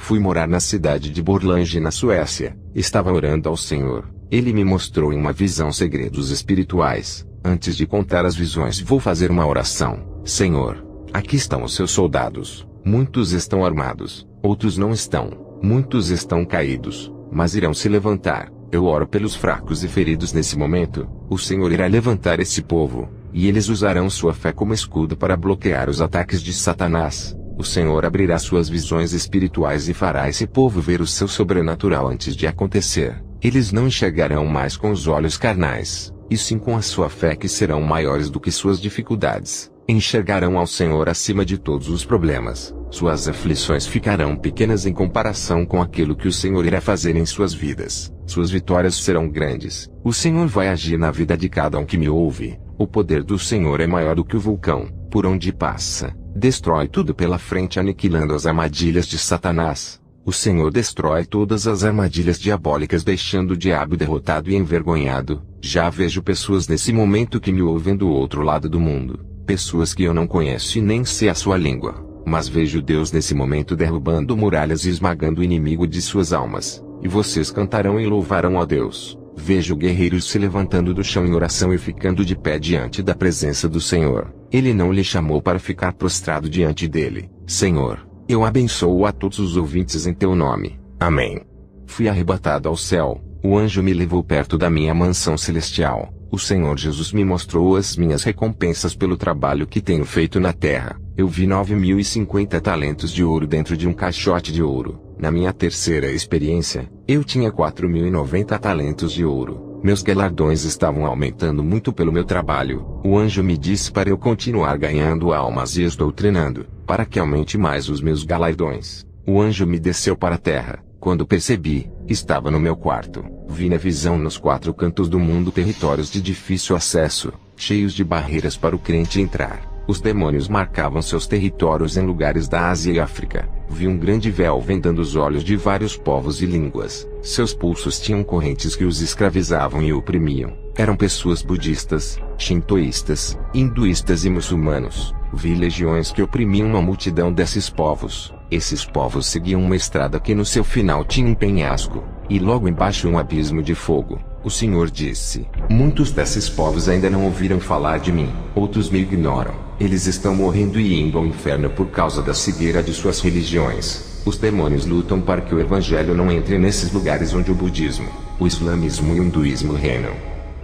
Fui morar na cidade de Borlänge, na Suécia. Estava orando ao Senhor. Ele me mostrou em uma visão segredos espirituais. Antes de contar as visões, vou fazer uma oração. Senhor, aqui estão os seus soldados. Muitos estão armados, outros não estão. Muitos estão caídos, mas irão se levantar. Eu oro pelos fracos e feridos nesse momento. O Senhor irá levantar esse povo, e eles usarão sua fé como escudo para bloquear os ataques de Satanás. O Senhor abrirá suas visões espirituais e fará esse povo ver o seu sobrenatural antes de acontecer. Eles não enxergarão mais com os olhos carnais, e sim com a sua fé, que serão maiores do que suas dificuldades. Enxergarão ao Senhor acima de todos os problemas. Suas aflições ficarão pequenas em comparação com aquilo que o Senhor irá fazer em suas vidas. Suas vitórias serão grandes. O Senhor vai agir na vida de cada um que me ouve. O poder do Senhor é maior do que o vulcão, por onde passa. Destrói tudo pela frente, aniquilando as armadilhas de Satanás. O Senhor destrói todas as armadilhas diabólicas, deixando o diabo derrotado e envergonhado. Já vejo pessoas nesse momento que me ouvem do outro lado do mundo. Pessoas que eu não conheço e nem sei a sua língua. Mas vejo Deus nesse momento derrubando muralhas e esmagando o inimigo de suas almas. E vocês cantarão e louvarão a Deus. Vejo guerreiros se levantando do chão em oração e ficando de pé diante da presença do Senhor. Ele não lhe chamou para ficar prostrado diante dele. Senhor, eu abençoo a todos os ouvintes em teu nome. Amém. Fui arrebatado ao céu. O anjo me levou perto da minha mansão celestial. O Senhor Jesus me mostrou as minhas recompensas pelo trabalho que tenho feito na terra. Eu vi 9.050 talentos de ouro dentro de um caixote de ouro. Na minha terceira experiência, eu tinha 4.090 talentos de ouro. Meus galardões estavam aumentando muito pelo meu trabalho. O anjo me disse para eu continuar ganhando almas e doutrinando, para que aumente mais os meus galardões. O anjo me desceu para a terra. Quando percebi, estava no meu quarto. Vi na visão nos 4 cantos do mundo territórios de difícil acesso, cheios de barreiras para o crente entrar. Os demônios marcavam seus territórios em lugares da Ásia e África. Vi um grande véu vendando os olhos de vários povos e línguas. Seus pulsos tinham correntes que os escravizavam e oprimiam. Eram pessoas budistas, shintoístas, hinduístas e muçulmanos. Vi legiões que oprimiam uma multidão desses povos. Esses povos seguiam uma estrada que no seu final tinha um penhasco, e logo embaixo um abismo de fogo. O Senhor disse: muitos desses povos ainda não ouviram falar de mim, outros me ignoram. Eles estão morrendo e indo ao inferno por causa da cegueira de suas religiões. Os demônios lutam para que o evangelho não entre nesses lugares onde o budismo, o islamismo e o hinduísmo reinam.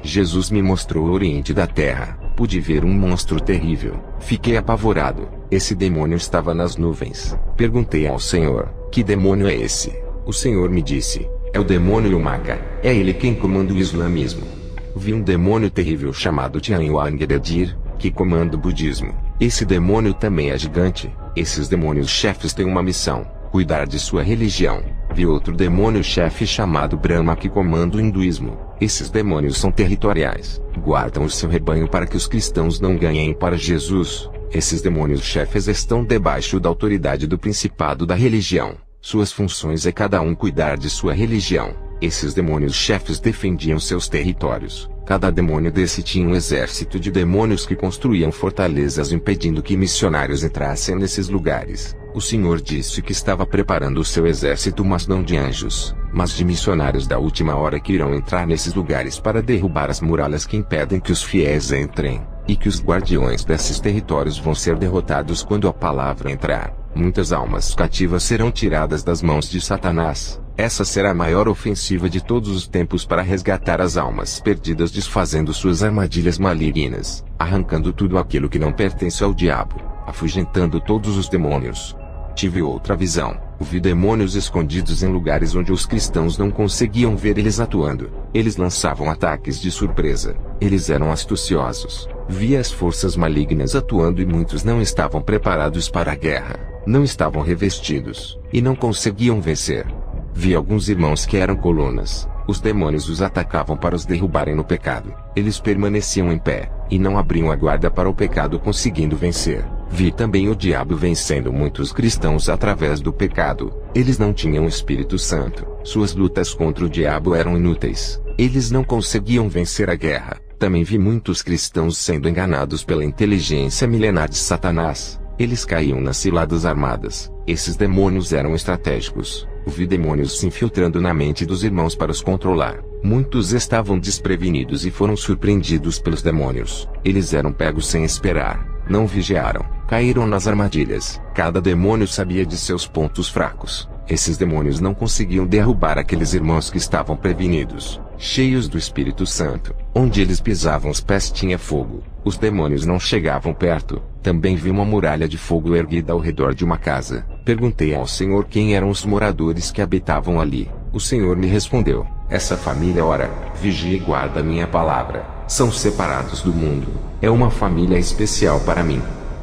Jesus me mostrou o oriente da terra. Pude ver um monstro terrível. Fiquei apavorado. Esse demônio estava nas nuvens. Perguntei ao Senhor: que demônio é esse? O Senhor me disse: é o demônio Yumaka. É ele quem comanda o islamismo. Vi um demônio terrível chamado Tianhuangedir, que comanda o budismo. Esse demônio também é gigante. Esses demônios chefes têm uma missão: cuidar de sua religião. Vi outro demônio chefe chamado Brahma, que comanda o hinduísmo. Esses demônios são territoriais. Guardam o seu rebanho para que os cristãos não ganhem para Jesus. Esses demônios chefes estão debaixo da autoridade do principado da religião. Suas funções é cada um cuidar de sua religião. Esses demônios chefes defendiam seus territórios. Cada demônio desse tinha um exército de demônios que construíam fortalezas impedindo que missionários entrassem nesses lugares. O Senhor disse que estava preparando o seu exército, mas não de anjos, mas de missionários da última hora que irão entrar nesses lugares para derrubar as muralhas que impedem que os fiéis entrem, e que os guardiões desses territórios vão ser derrotados quando a palavra entrar. Muitas almas cativas serão tiradas das mãos de Satanás. Essa será a maior ofensiva de todos os tempos para resgatar as almas perdidas, desfazendo suas armadilhas malignas, arrancando tudo aquilo que não pertence ao diabo, afugentando todos os demônios. Tive outra visão. Vi demônios escondidos em lugares onde os cristãos não conseguiam ver eles atuando. Eles lançavam ataques de surpresa. Eles eram astuciosos. Vi as forças malignas atuando e muitos não estavam preparados para a guerra. Não estavam revestidos, e não conseguiam vencer. Vi alguns irmãos que eram colunas. Os demônios os atacavam para os derrubarem no pecado. Eles permaneciam em pé, e não abriam a guarda para o pecado, conseguindo vencer. Vi também o diabo vencendo muitos cristãos através do pecado. Eles não tinham o Espírito Santo. Suas lutas contra o diabo eram inúteis. Eles não conseguiam vencer a guerra. Também vi muitos cristãos sendo enganados pela inteligência milenar de Satanás. Eles caíam nas ciladas armadas. Esses demônios eram estratégicos. Vi demônios se infiltrando na mente dos irmãos para os controlar. Muitos estavam desprevenidos e foram surpreendidos pelos demônios. Eles eram pegos sem esperar. Não vigiaram. Caíram nas armadilhas. Cada demônio sabia de seus pontos fracos. Esses demônios não conseguiam derrubar aqueles irmãos que estavam prevenidos, cheios do Espírito Santo. Onde eles pisavam os pés tinha fogo. Os demônios não chegavam perto. Também vi uma muralha de fogo erguida ao redor de uma casa. Perguntei ao Senhor quem eram os moradores que habitavam ali. O Senhor me respondeu: essa família ora, vigia e guarda minha palavra. São separados do mundo. É uma família especial para mim.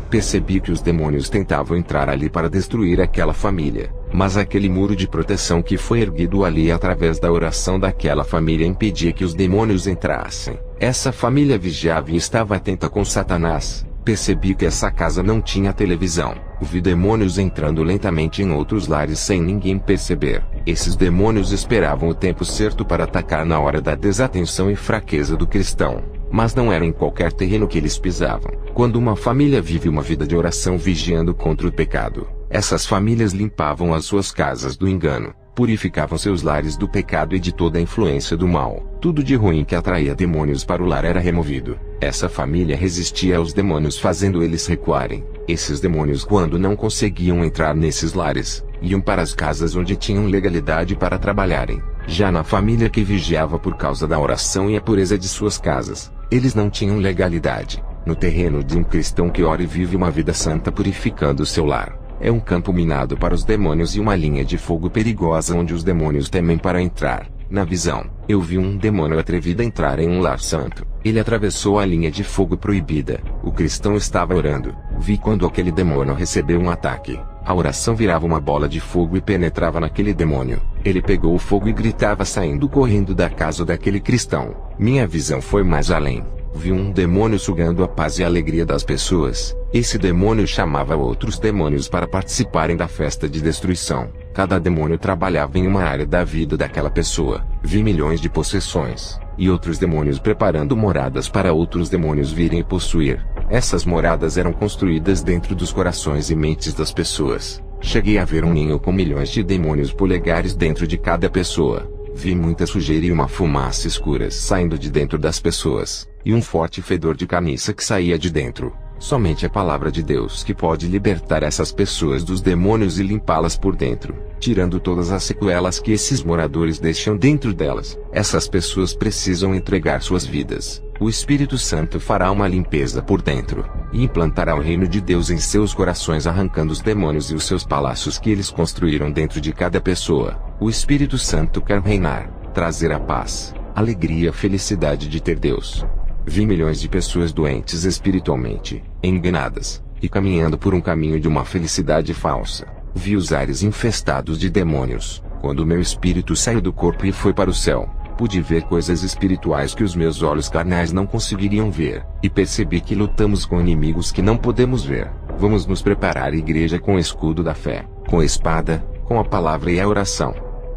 Percebi que os demônios tentavam entrar ali para destruir aquela família, mas aquele muro de proteção que foi erguido ali através da oração daquela família impedia que os demônios entrassem. Essa família vigiava e estava atenta com Satanás. Percebi que essa casa não tinha televisão. Vi demônios entrando lentamente em outros lares sem ninguém perceber. Esses demônios esperavam o tempo certo para atacar na hora da desatenção e fraqueza do cristão. Mas não era em qualquer terreno que eles pisavam. Quando uma família vive uma vida de oração vigiando contra o pecado, essas famílias limpavam as suas casas do engano, purificavam seus lares do pecado e de toda a influência do mal. Tudo de ruim que atraía demônios para o lar era removido. Essa família resistia aos demônios, fazendo eles recuarem. Esses demônios, quando não conseguiam entrar nesses lares, iam para as casas onde tinham legalidade para trabalharem. Já na família que vigiava por causa da oração e a pureza de suas casas, eles não tinham legalidade. No terreno de um cristão que ora e vive uma vida santa purificando seu lar, é um campo minado para os demônios e uma linha de fogo perigosa onde os demônios temem para entrar. Na visão, eu vi um demônio atrevido a entrar em um lar santo. Ele atravessou a linha de fogo proibida. O cristão estava orando. Vi quando aquele demônio recebeu um ataque. A oração virava uma bola de fogo e penetrava naquele demônio. Ele pegou o fogo e gritava saindo correndo da casa daquele cristão. Minha visão foi mais além. Vi um demônio sugando a paz e a alegria das pessoas. Esse demônio chamava outros demônios para participarem da festa de destruição. Cada demônio trabalhava em uma área da vida daquela pessoa. Vi milhões de possessões, e outros demônios preparando moradas para outros demônios virem possuir. Essas moradas eram construídas dentro dos corações e mentes das pessoas. Cheguei a ver um ninho com milhões de demônios polegares dentro de cada pessoa. Vi muita sujeira e uma fumaça escura saindo de dentro das pessoas, e um forte fedor de carniça que saía de dentro. Somente a palavra de Deus que pode libertar essas pessoas dos demônios e limpá-las por dentro, tirando todas as sequelas que esses moradores deixam dentro delas. Essas pessoas precisam entregar suas vidas. O Espírito Santo fará uma limpeza por dentro, e implantará o reino de Deus em seus corações, arrancando os demônios e os seus palácios que eles construíram dentro de cada pessoa. O Espírito Santo quer reinar, trazer a paz, alegria e felicidade de ter Deus. Vi milhões de pessoas doentes espiritualmente, enganadas, e caminhando por um caminho de uma felicidade falsa. Vi os ares infestados de demônios. Quando meu espírito saiu do corpo e foi para o céu, pude ver coisas espirituais que os meus olhos carnais não conseguiriam ver, e percebi que lutamos com inimigos que não podemos ver. Vamos nos preparar, igreja, com o escudo da fé, com a espada, com a palavra e a oração.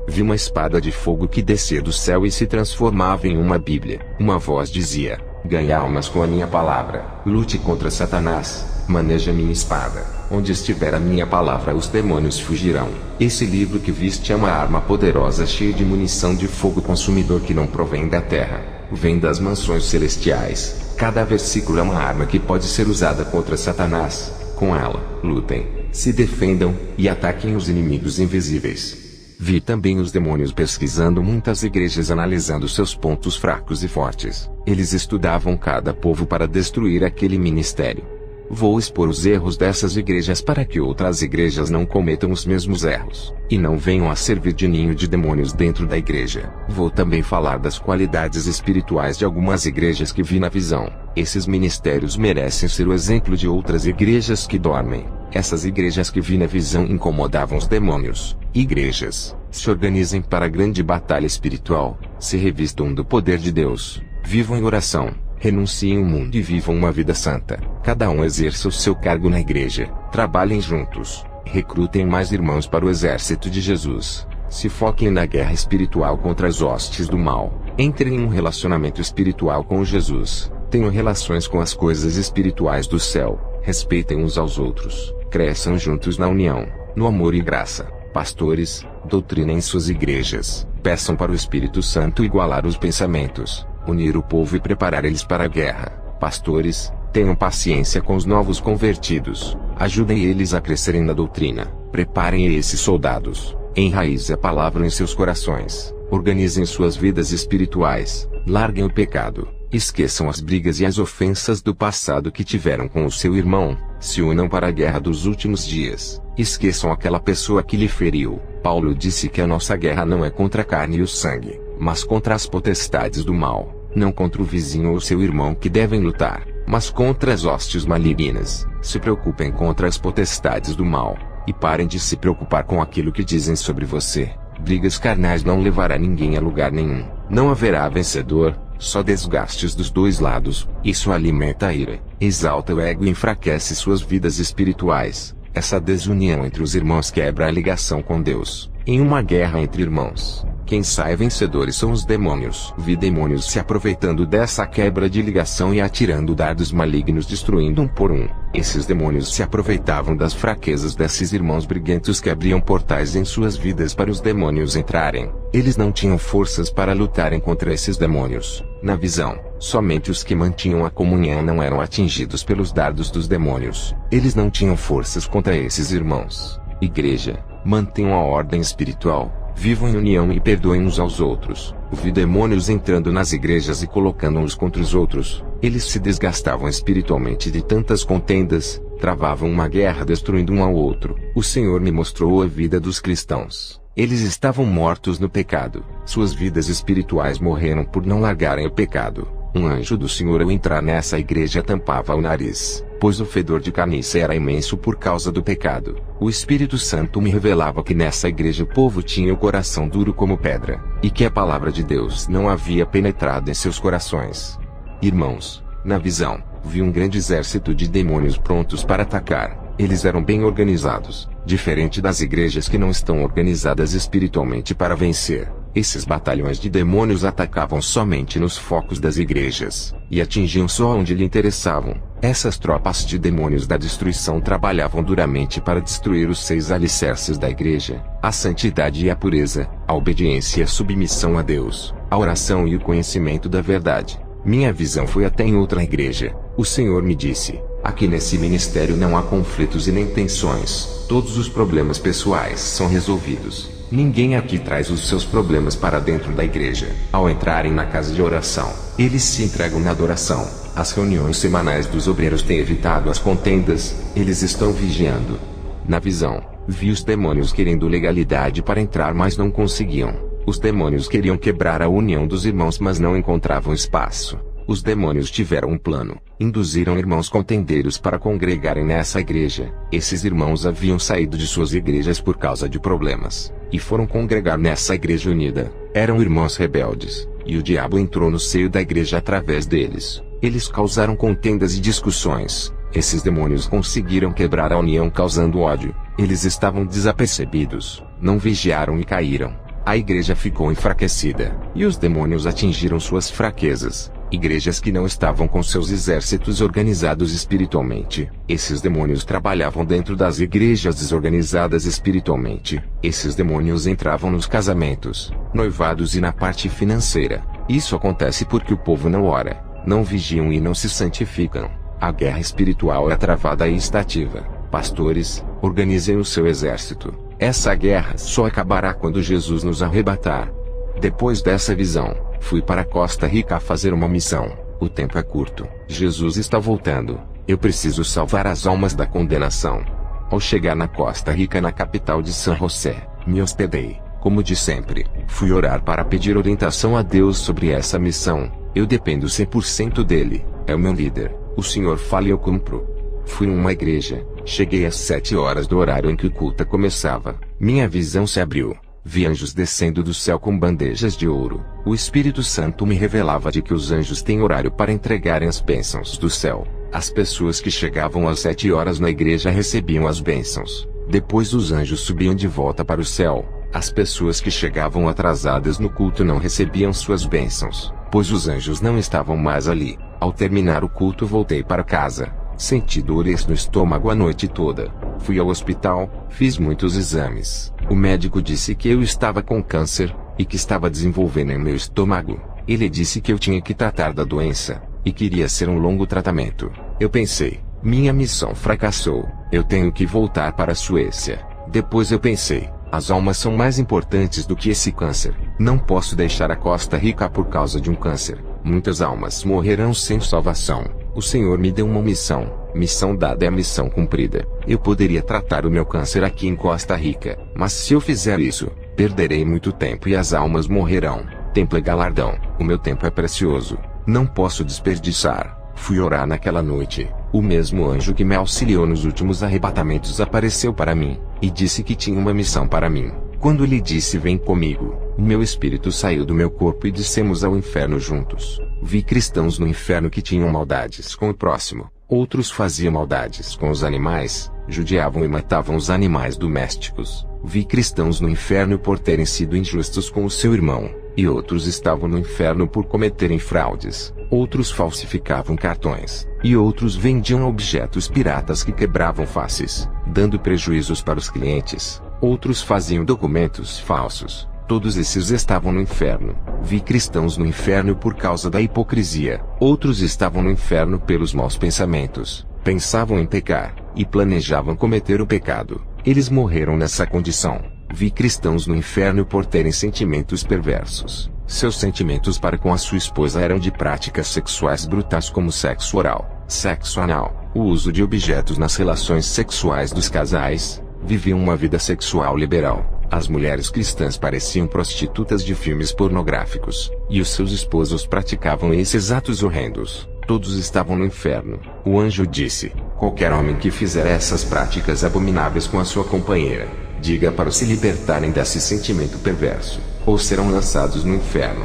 Vi uma espada de fogo que descia do céu e se transformava em uma Bíblia. Uma voz dizia: ganhe almas com a minha palavra. Lute contra Satanás. Maneje a minha espada. Onde estiver a minha palavra, os demônios fugirão. Esse livro que viste é uma arma poderosa cheia de munição de fogo consumidor que não provém da terra. Vem das mansões celestiais. Cada versículo é uma arma que pode ser usada contra Satanás. Com ela, lutem, se defendam e ataquem os inimigos invisíveis. Vi também os demônios pesquisando muitas igrejas, analisando seus pontos fracos e fortes. Eles estudavam cada povo para destruir aquele ministério. Vou expor os erros dessas igrejas para que outras igrejas não cometam os mesmos erros, e não venham a servir de ninho de demônios dentro da igreja. Vou também falar das qualidades espirituais de algumas igrejas que vi na visão. Esses ministérios merecem ser o exemplo de outras igrejas que dormem. Essas igrejas que vi na visão incomodavam os demônios. Igrejas, se organizem para a grande batalha espiritual, se revistam do poder de Deus, vivam em oração, renunciem ao mundo e vivam uma vida santa. Cada um exerça o seu cargo na igreja, trabalhem juntos, recrutem mais irmãos para o exército de Jesus, se foquem na guerra espiritual contra as hostes do mal, entrem em um relacionamento espiritual com Jesus, tenham relações com as coisas espirituais do céu, respeitem uns aos outros, cresçam juntos na união, no amor e graça. Pastores, doutrinem suas igrejas, peçam para o Espírito Santo igualar os pensamentos, unir o povo e preparar eles para a guerra. Pastores, tenham paciência com os novos convertidos, ajudem eles a crescerem na doutrina, preparem esses soldados, enraize a palavra em seus corações, organizem suas vidas espirituais, larguem o pecado, esqueçam as brigas e as ofensas do passado que tiveram com o seu irmão, se unam para a guerra dos últimos dias, esqueçam aquela pessoa que lhe feriu. Paulo disse que a nossa guerra não é contra a carne e o sangue, mas contra as potestades do mal, não contra o vizinho ou seu irmão que devem lutar, mas contra as hostes malignas. Se preocupem contra as potestades do mal, e parem de se preocupar com aquilo que dizem sobre você. Brigas carnais não levará ninguém a lugar nenhum. Não haverá vencedor, só desgastes dos dois lados. Isso alimenta a ira, exalta o ego e enfraquece suas vidas espirituais. Essa desunião entre os irmãos quebra a ligação com Deus. Em uma guerra entre irmãos, quem sai vencedores são os demônios. Vi demônios se aproveitando dessa quebra de ligação e atirando dardos malignos, destruindo um por um. Esses demônios se aproveitavam das fraquezas desses irmãos briguentos que abriam portais em suas vidas para os demônios entrarem. Eles não tinham forças para lutarem contra esses demônios. Na visão, somente os que mantinham a comunhão não eram atingidos pelos dardos dos demônios. Eles não tinham forças contra esses irmãos. Igreja, mantenham a ordem espiritual. Vivam em união e perdoem uns aos outros. Vi demônios entrando nas igrejas e colocando-os contra os outros. Eles se desgastavam espiritualmente de tantas contendas, travavam uma guerra destruindo um ao outro. O Senhor me mostrou a vida dos cristãos. Eles estavam mortos no pecado. Suas vidas espirituais morreram por não largarem o pecado. Um anjo do Senhor ao entrar nessa igreja tampava o nariz, pois o fedor de carniça era imenso por causa do pecado. O Espírito Santo me revelava que nessa igreja o povo tinha o coração duro como pedra, e que a palavra de Deus não havia penetrado em seus corações. Irmãos, na visão, vi um grande exército de demônios prontos para atacar. Eles eram bem organizados, diferente das igrejas que não estão organizadas espiritualmente para vencer. Esses batalhões de demônios atacavam somente nos focos das igrejas, e atingiam só onde lhe interessavam. Essas tropas de demônios da destruição trabalhavam duramente para destruir os 6 alicerces da igreja: a santidade e a pureza, a obediência e a submissão a Deus, a oração e o conhecimento da verdade. Minha visão foi até em outra igreja. O Senhor me disse: aqui nesse ministério não há conflitos e nem tensões. Todos os problemas pessoais são resolvidos. Ninguém aqui traz os seus problemas para dentro da igreja. Ao entrarem na casa de oração, eles se entregam na adoração. As reuniões semanais dos obreiros têm evitado as contendas. Eles estão vigiando. Na visão, vi os demônios querendo legalidade para entrar, mas não conseguiam. Os demônios queriam quebrar a união dos irmãos, mas não encontravam espaço. Os demônios tiveram um plano. Induziram irmãos contendeiros para congregarem nessa igreja. Esses irmãos haviam saído de suas igrejas por causa de problemas, e foram congregar nessa igreja unida. Eram irmãos rebeldes, e o diabo entrou no seio da igreja através deles. Eles causaram contendas e discussões. Esses demônios conseguiram quebrar a união causando ódio. Eles estavam desapercebidos, não vigiaram e caíram. A igreja ficou enfraquecida, e os demônios atingiram suas fraquezas. Igrejas que não estavam com seus exércitos organizados espiritualmente. Esses demônios trabalhavam dentro das igrejas desorganizadas espiritualmente. Esses demônios entravam nos casamentos, noivados e na parte financeira. Isso acontece porque o povo não ora, não vigiam e não se santificam. A guerra espiritual é travada e está ativa. Pastores, organizem o seu exército. Essa guerra só acabará quando Jesus nos arrebatar. Depois dessa visão, fui para Costa Rica a fazer uma missão. O tempo é curto. Jesus está voltando. Eu preciso salvar as almas da condenação. Ao chegar na Costa Rica, na capital de San José, me hospedei. Como de sempre, fui orar para pedir orientação a Deus sobre essa missão. Eu dependo 100% dele. É o meu líder. O Senhor fala e eu cumpro. Fui em uma igreja. Cheguei às 7 horas do horário em que o culto começava. Minha visão se abriu. Vi anjos descendo do céu com bandejas de ouro. O Espírito Santo me revelava de que os anjos têm horário para entregarem as bênçãos do céu. As pessoas que chegavam às 7 horas na igreja recebiam as bênçãos. Depois os anjos subiam de volta para o céu. As pessoas que chegavam atrasadas no culto não recebiam suas bênçãos, pois os anjos não estavam mais ali. Ao terminar o culto voltei para casa. Senti dores no estômago a noite toda. Fui ao hospital, fiz muitos exames. O médico disse que eu estava com câncer, e que estava desenvolvendo em meu estômago. Ele disse que eu tinha que tratar da doença, e queria ser um longo tratamento. Eu pensei, minha missão fracassou, eu tenho que voltar para a Suécia. Depois eu pensei, as almas são mais importantes do que esse câncer. Não posso deixar a Costa Rica por causa de um câncer. Muitas almas morrerão sem salvação. O Senhor me deu uma missão. Missão dada é a missão cumprida. Eu poderia tratar o meu câncer aqui em Costa Rica, mas se eu fizer isso, perderei muito tempo e as almas morrerão. Tempo é galardão. O meu tempo é precioso. Não posso desperdiçar. Fui orar naquela noite. O mesmo anjo que me auxiliou nos últimos arrebatamentos apareceu para mim, e disse que tinha uma missão para mim. Quando ele disse vem comigo, o meu espírito saiu do meu corpo e descemos ao inferno juntos. Vi cristãos no inferno que tinham maldades com o próximo. Outros faziam maldades com os animais, judiavam e matavam os animais domésticos. Vi cristãos no inferno por terem sido injustos com o seu irmão, e outros estavam no inferno por cometerem fraudes. Outros falsificavam cartões, e outros vendiam objetos piratas que quebravam faces, dando prejuízos para os clientes. Outros faziam documentos falsos. Todos esses estavam no inferno. Vi cristãos no inferno por causa da hipocrisia. Outros estavam no inferno pelos maus pensamentos. Pensavam em pecar, e planejavam cometer o pecado. Eles morreram nessa condição. Vi cristãos no inferno por terem sentimentos perversos. Seus sentimentos para com a sua esposa eram de práticas sexuais brutais como sexo oral, sexo anal, o uso de objetos nas relações sexuais dos casais. Viviam uma vida sexual liberal. As mulheres cristãs pareciam prostitutas de filmes pornográficos, e os seus esposos praticavam esses atos horrendos. Todos estavam no inferno. O anjo disse: qualquer homem que fizer essas práticas abomináveis com a sua companheira, diga para se libertarem desse sentimento perverso, ou serão lançados no inferno.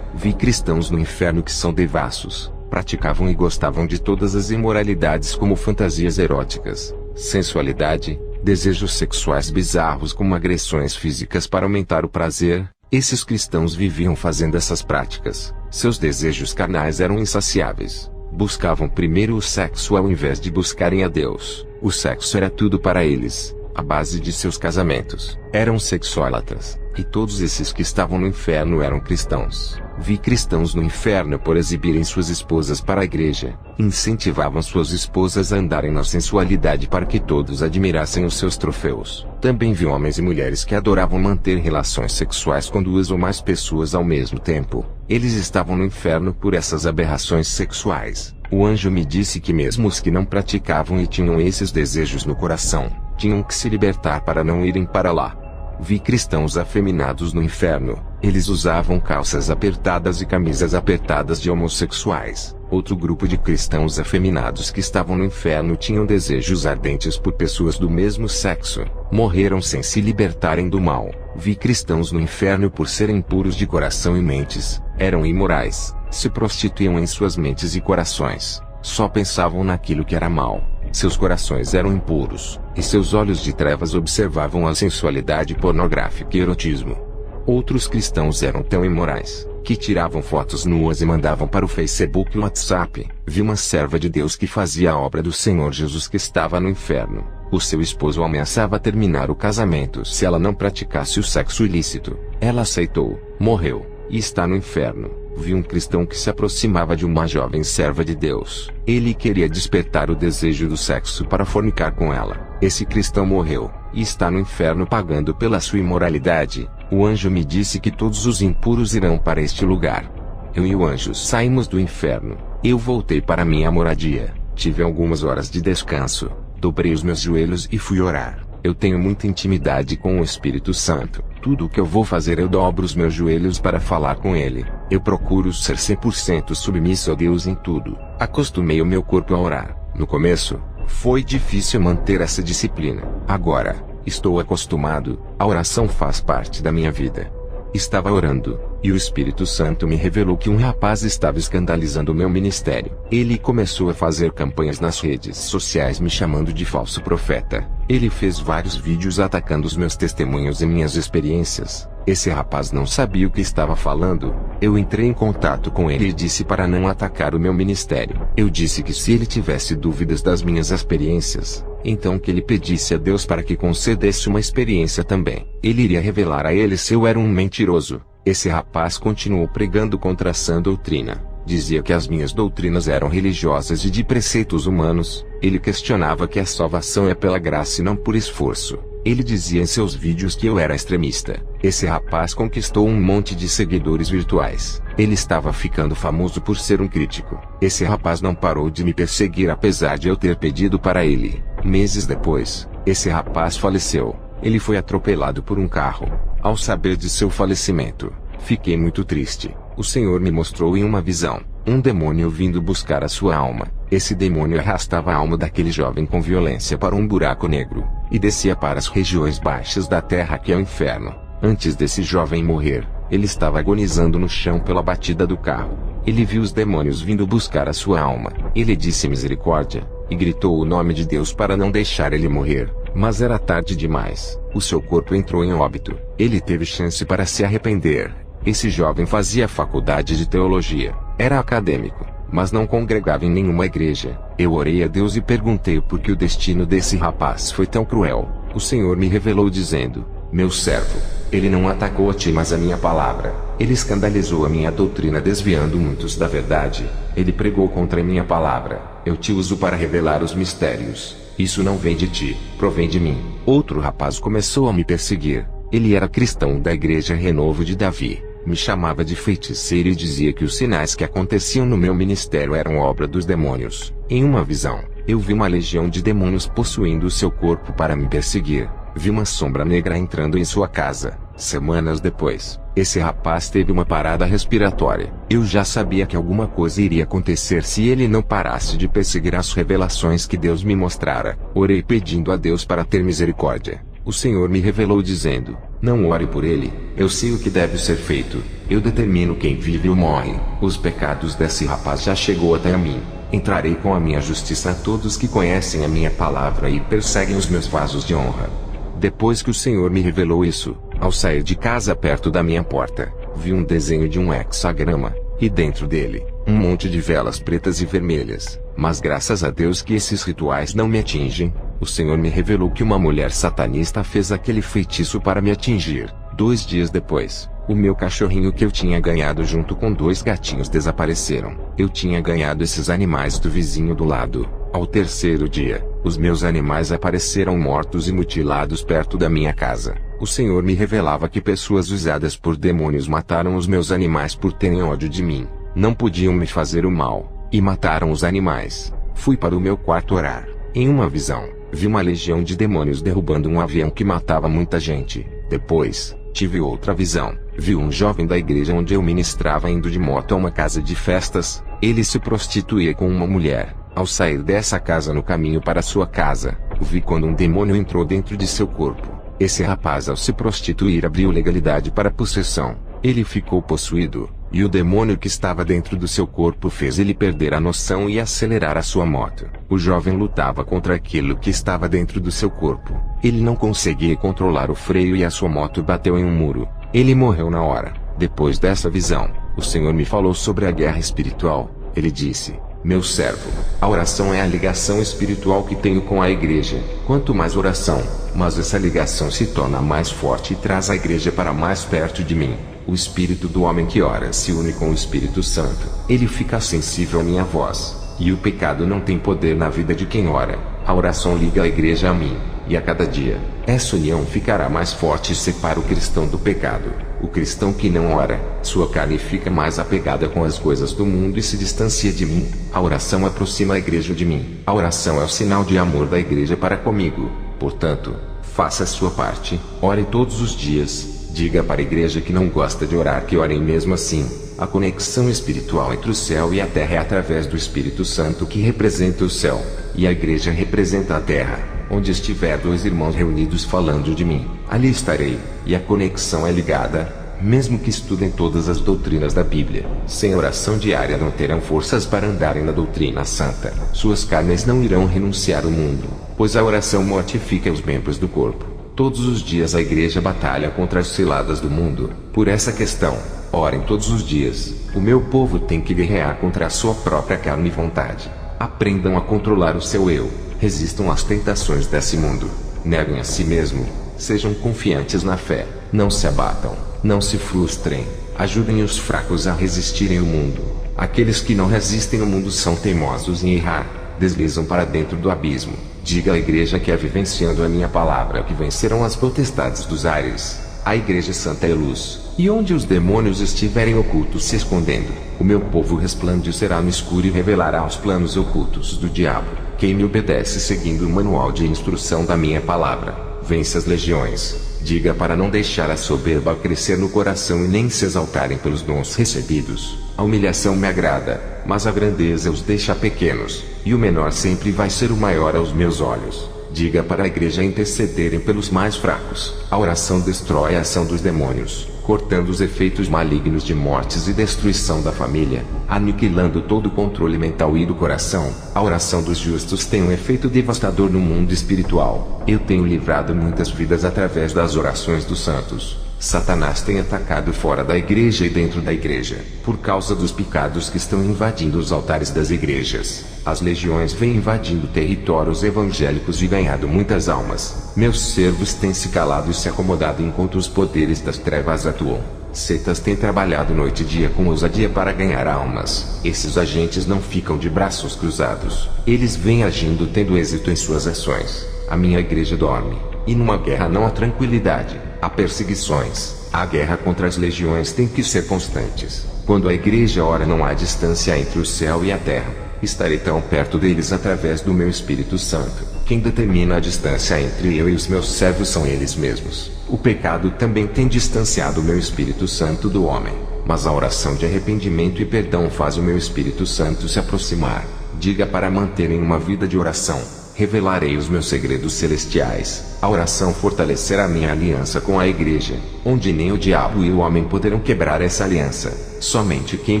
Vi cristãos no inferno que são devassos, praticavam e gostavam de todas as imoralidades como fantasias eróticas, sensualidade, desejos sexuais bizarros como agressões físicas para aumentar o prazer. Esses cristãos viviam fazendo essas práticas. Seus desejos carnais eram insaciáveis. Buscavam primeiro o sexo ao invés de buscarem a Deus. O sexo era tudo para eles, a base de seus casamentos. Eram sexólatras, e todos esses que estavam no inferno eram cristãos. Vi cristãos no inferno por exibirem suas esposas para a igreja. Incentivavam suas esposas a andarem na sensualidade para que todos admirassem os seus troféus. Também vi homens e mulheres que adoravam manter relações sexuais com duas ou mais pessoas ao mesmo tempo. Eles estavam no inferno por essas aberrações sexuais. O anjo me disse que mesmo os que não praticavam e tinham esses desejos no coração, tinham que se libertar para não irem para lá. Vi cristãos afeminados no inferno. Eles usavam calças apertadas e camisas apertadas de homossexuais. Outro grupo de cristãos afeminados que estavam no inferno tinham desejos ardentes por pessoas do mesmo sexo. Morreram sem se libertarem do mal. Vi cristãos no inferno por serem impuros de coração e mentes. Eram imorais. Se prostituíam em suas mentes e corações. Só pensavam naquilo que era mal. Seus corações eram impuros, e seus olhos de trevas observavam a sensualidade pornográfica e erotismo. Outros cristãos eram tão imorais, que tiravam fotos nuas e mandavam para o Facebook e o WhatsApp. Vi uma serva de Deus que fazia a obra do Senhor Jesus que estava no inferno. O seu esposo ameaçava terminar o casamento se ela não praticasse o sexo ilícito. Ela aceitou, morreu, e está no inferno. Vi um cristão que se aproximava de uma jovem serva de Deus. Ele queria despertar o desejo do sexo para fornicar com ela. Esse cristão morreu, e está no inferno pagando pela sua imoralidade. O anjo me disse que todos os impuros irão para este lugar. Eu e o anjo saímos do inferno. Eu voltei para minha moradia. Tive algumas horas de descanso. Dobrei os meus joelhos e fui orar. Eu tenho muita intimidade com o Espírito Santo. Tudo o que eu vou fazer eu dobro os meus joelhos para falar com Ele. Eu procuro ser 100% submisso a Deus em tudo. Acostumei o meu corpo a orar. No começo, foi difícil manter essa disciplina. Agora, estou acostumado. A oração faz parte da minha vida. Estava orando, e o Espírito Santo me revelou que um rapaz estava escandalizando o meu ministério. Ele começou a fazer campanhas nas redes sociais me chamando de falso profeta. Ele fez vários vídeos atacando os meus testemunhos e minhas experiências. Esse rapaz não sabia o que estava falando. Eu entrei em contato com ele e disse para não atacar o meu ministério. Eu disse que se ele tivesse dúvidas das minhas experiências, então que ele pedisse a Deus para que concedesse uma experiência também. Ele iria revelar a ele se eu era um mentiroso. Esse rapaz continuou pregando contra a sã doutrina. Dizia que as minhas doutrinas eram religiosas e de preceitos humanos. Ele questionava que a salvação é pela graça e não por esforço. Ele dizia em seus vídeos que eu era extremista. Esse rapaz conquistou um monte de seguidores virtuais. Ele estava ficando famoso por ser um crítico. Esse rapaz não parou de me perseguir apesar de eu ter pedido para ele. Meses depois, esse rapaz faleceu. Ele foi atropelado por um carro. Ao saber de seu falecimento, fiquei muito triste. O Senhor me mostrou em uma visão um demônio vindo buscar a sua alma. Esse demônio arrastava a alma daquele jovem com violência para um buraco negro, e descia para as regiões baixas da terra que é o inferno. Antes desse jovem morrer, ele estava agonizando no chão pela batida do carro. Ele viu os demônios vindo buscar a sua alma. Ele disse misericórdia, e gritou o nome de Deus para não deixar ele morrer. Mas era tarde demais. O seu corpo entrou em óbito. Ele teve chance para se arrepender. Esse jovem fazia faculdade de teologia. Era acadêmico, mas não congregava em nenhuma igreja. Eu orei a Deus e perguntei por que o destino desse rapaz foi tão cruel. O Senhor me revelou dizendo: meu servo, ele não atacou a ti mas a minha palavra. Ele escandalizou a minha doutrina desviando muitos da verdade. Ele pregou contra a minha palavra. Eu te uso para revelar os mistérios. Isso não vem de ti, provém de mim. Outro rapaz começou a me perseguir. Ele era cristão da igreja Renovo de Davi. Me chamava de feiticeiro e dizia que os sinais que aconteciam no meu ministério eram obra dos demônios. Em uma visão, eu vi uma legião de demônios possuindo o seu corpo para me perseguir. Vi uma sombra negra entrando em sua casa. Semanas depois, esse rapaz teve uma parada respiratória. Eu já sabia que alguma coisa iria acontecer se ele não parasse de perseguir as revelações que Deus me mostrara. Orei pedindo a Deus para ter misericórdia. O Senhor me revelou dizendo: não ore por ele, eu sei o que deve ser feito. Eu determino quem vive ou morre. Os pecados desse rapaz já chegou até mim. Entrarei com a minha justiça a todos que conhecem a minha palavra e perseguem os meus vasos de honra. Depois que o Senhor me revelou isso, ao sair de casa perto da minha porta, vi um desenho de um hexagrama, e dentro dele, um monte de velas pretas e vermelhas. Mas graças a Deus que esses rituais não me atingem. O Senhor me revelou que uma mulher satanista fez aquele feitiço para me atingir. 2 dias depois, o meu cachorrinho que eu tinha ganhado junto com 2 gatinhos desapareceram. Eu tinha ganhado esses animais do vizinho do lado. Ao 3º dia, os meus animais apareceram mortos e mutilados perto da minha casa. O Senhor me revelava que pessoas usadas por demônios mataram os meus animais por terem ódio de mim. Não podiam me fazer o mal, e mataram os animais. Fui para o meu quarto orar. Em uma visão, vi uma legião de demônios derrubando um avião que matava muita gente. Depois, tive outra visão. Vi um jovem da igreja onde eu ministrava indo de moto a uma casa de festas. Ele se prostituía com uma mulher. Ao sair dessa casa no caminho para sua casa, vi quando um demônio entrou dentro de seu corpo. Esse rapaz ao se prostituir abriu legalidade para possessão. Ele ficou possuído, e o demônio que estava dentro do seu corpo fez ele perder a noção e acelerar a sua moto. O jovem lutava contra aquilo que estava dentro do seu corpo. Ele não conseguia controlar o freio e a sua moto bateu em um muro. Ele morreu na hora. Depois dessa visão, o Senhor me falou sobre a guerra espiritual. Ele disse: meu servo, a oração é a ligação espiritual que tenho com a igreja. Quanto mais oração, mas essa ligação se torna mais forte e traz a igreja para mais perto de mim. O espírito do homem que ora se une com o Espírito Santo. Ele fica sensível à minha voz. E o pecado não tem poder na vida de quem ora. A oração liga a igreja a mim. E a cada dia, essa união ficará mais forte e separa o cristão do pecado. O cristão que não ora, sua carne fica mais apegada com as coisas do mundo e se distancia de mim. A oração aproxima a igreja de mim. A oração é o sinal de amor da igreja para comigo. Portanto, faça a sua parte. Ore todos os dias. Diga para a igreja que não gosta de orar que orem mesmo assim. A conexão espiritual entre o céu e a terra é através do Espírito Santo que representa o céu, e a igreja representa a terra. Onde estiver 2 irmãos reunidos falando de mim, ali estarei, e a conexão é ligada, mesmo que estudem todas as doutrinas da Bíblia. Sem oração diária não terão forças para andarem na doutrina santa. Suas carnes não irão renunciar ao mundo, pois a oração mortifica os membros do corpo. Todos os dias a igreja batalha contra as ciladas do mundo. Por essa questão, orem todos os dias. O meu povo tem que guerrear contra a sua própria carne e vontade. Aprendam a controlar o seu eu. Resistam às tentações desse mundo. Neguem a si mesmo. Sejam confiantes na fé. Não se abatam. Não se frustrem. Ajudem os fracos a resistirem ao mundo. Aqueles que não resistem ao mundo são teimosos em errar. Deslizam para dentro do abismo. Diga à igreja que é vivenciando a minha palavra que vencerão as potestades dos ares. A igreja santa é luz. E onde os demônios estiverem ocultos se escondendo, o meu povo resplandecerá no escuro e revelará os planos ocultos do diabo. Quem me obedece seguindo o manual de instrução da minha palavra, vence as legiões. Diga para não deixar a soberba crescer no coração e nem se exaltarem pelos dons recebidos. A humilhação me agrada, mas a grandeza os deixa pequenos, e o menor sempre vai ser o maior aos meus olhos. Diga para a igreja intercederem pelos mais fracos. A oração destrói a ação dos demônios, cortando os efeitos malignos de mortes e destruição da família, aniquilando todo o controle mental e do coração. A oração dos justos tem um efeito devastador no mundo espiritual. Eu tenho livrado muitas vidas através das orações dos santos. Satanás tem atacado fora da igreja e dentro da igreja, por causa dos pecados que estão invadindo os altares das igrejas. As legiões vêm invadindo territórios evangélicos e ganhado muitas almas. Meus servos têm se calado e se acomodado enquanto os poderes das trevas atuam. Seitas têm trabalhado noite e dia com ousadia para ganhar almas. Esses agentes não ficam de braços cruzados. Eles vêm agindo tendo êxito em suas ações. A minha igreja dorme. E numa guerra não há tranquilidade, há perseguições. A guerra contra as legiões tem que ser constantes. Quando a igreja ora não há distância entre o céu e a terra. Estarei tão perto deles através do meu Espírito Santo. Quem determina a distância entre eu e os meus servos são eles mesmos. O pecado também tem distanciado o meu Espírito Santo do homem. Mas a oração de arrependimento e perdão faz o meu Espírito Santo se aproximar. Diga para manterem uma vida de oração. Revelarei os meus segredos celestiais. A oração fortalecerá minha aliança com a igreja, onde nem o diabo e o homem poderão quebrar essa aliança. Somente quem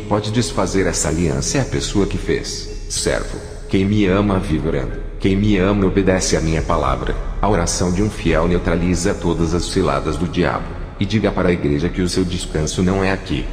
pode desfazer essa aliança é a pessoa que fez. Servo, quem me ama vive orando. Quem me ama obedece à minha palavra. A oração de um fiel neutraliza todas as ciladas do diabo. E diga para a igreja que o seu descanso não é aqui.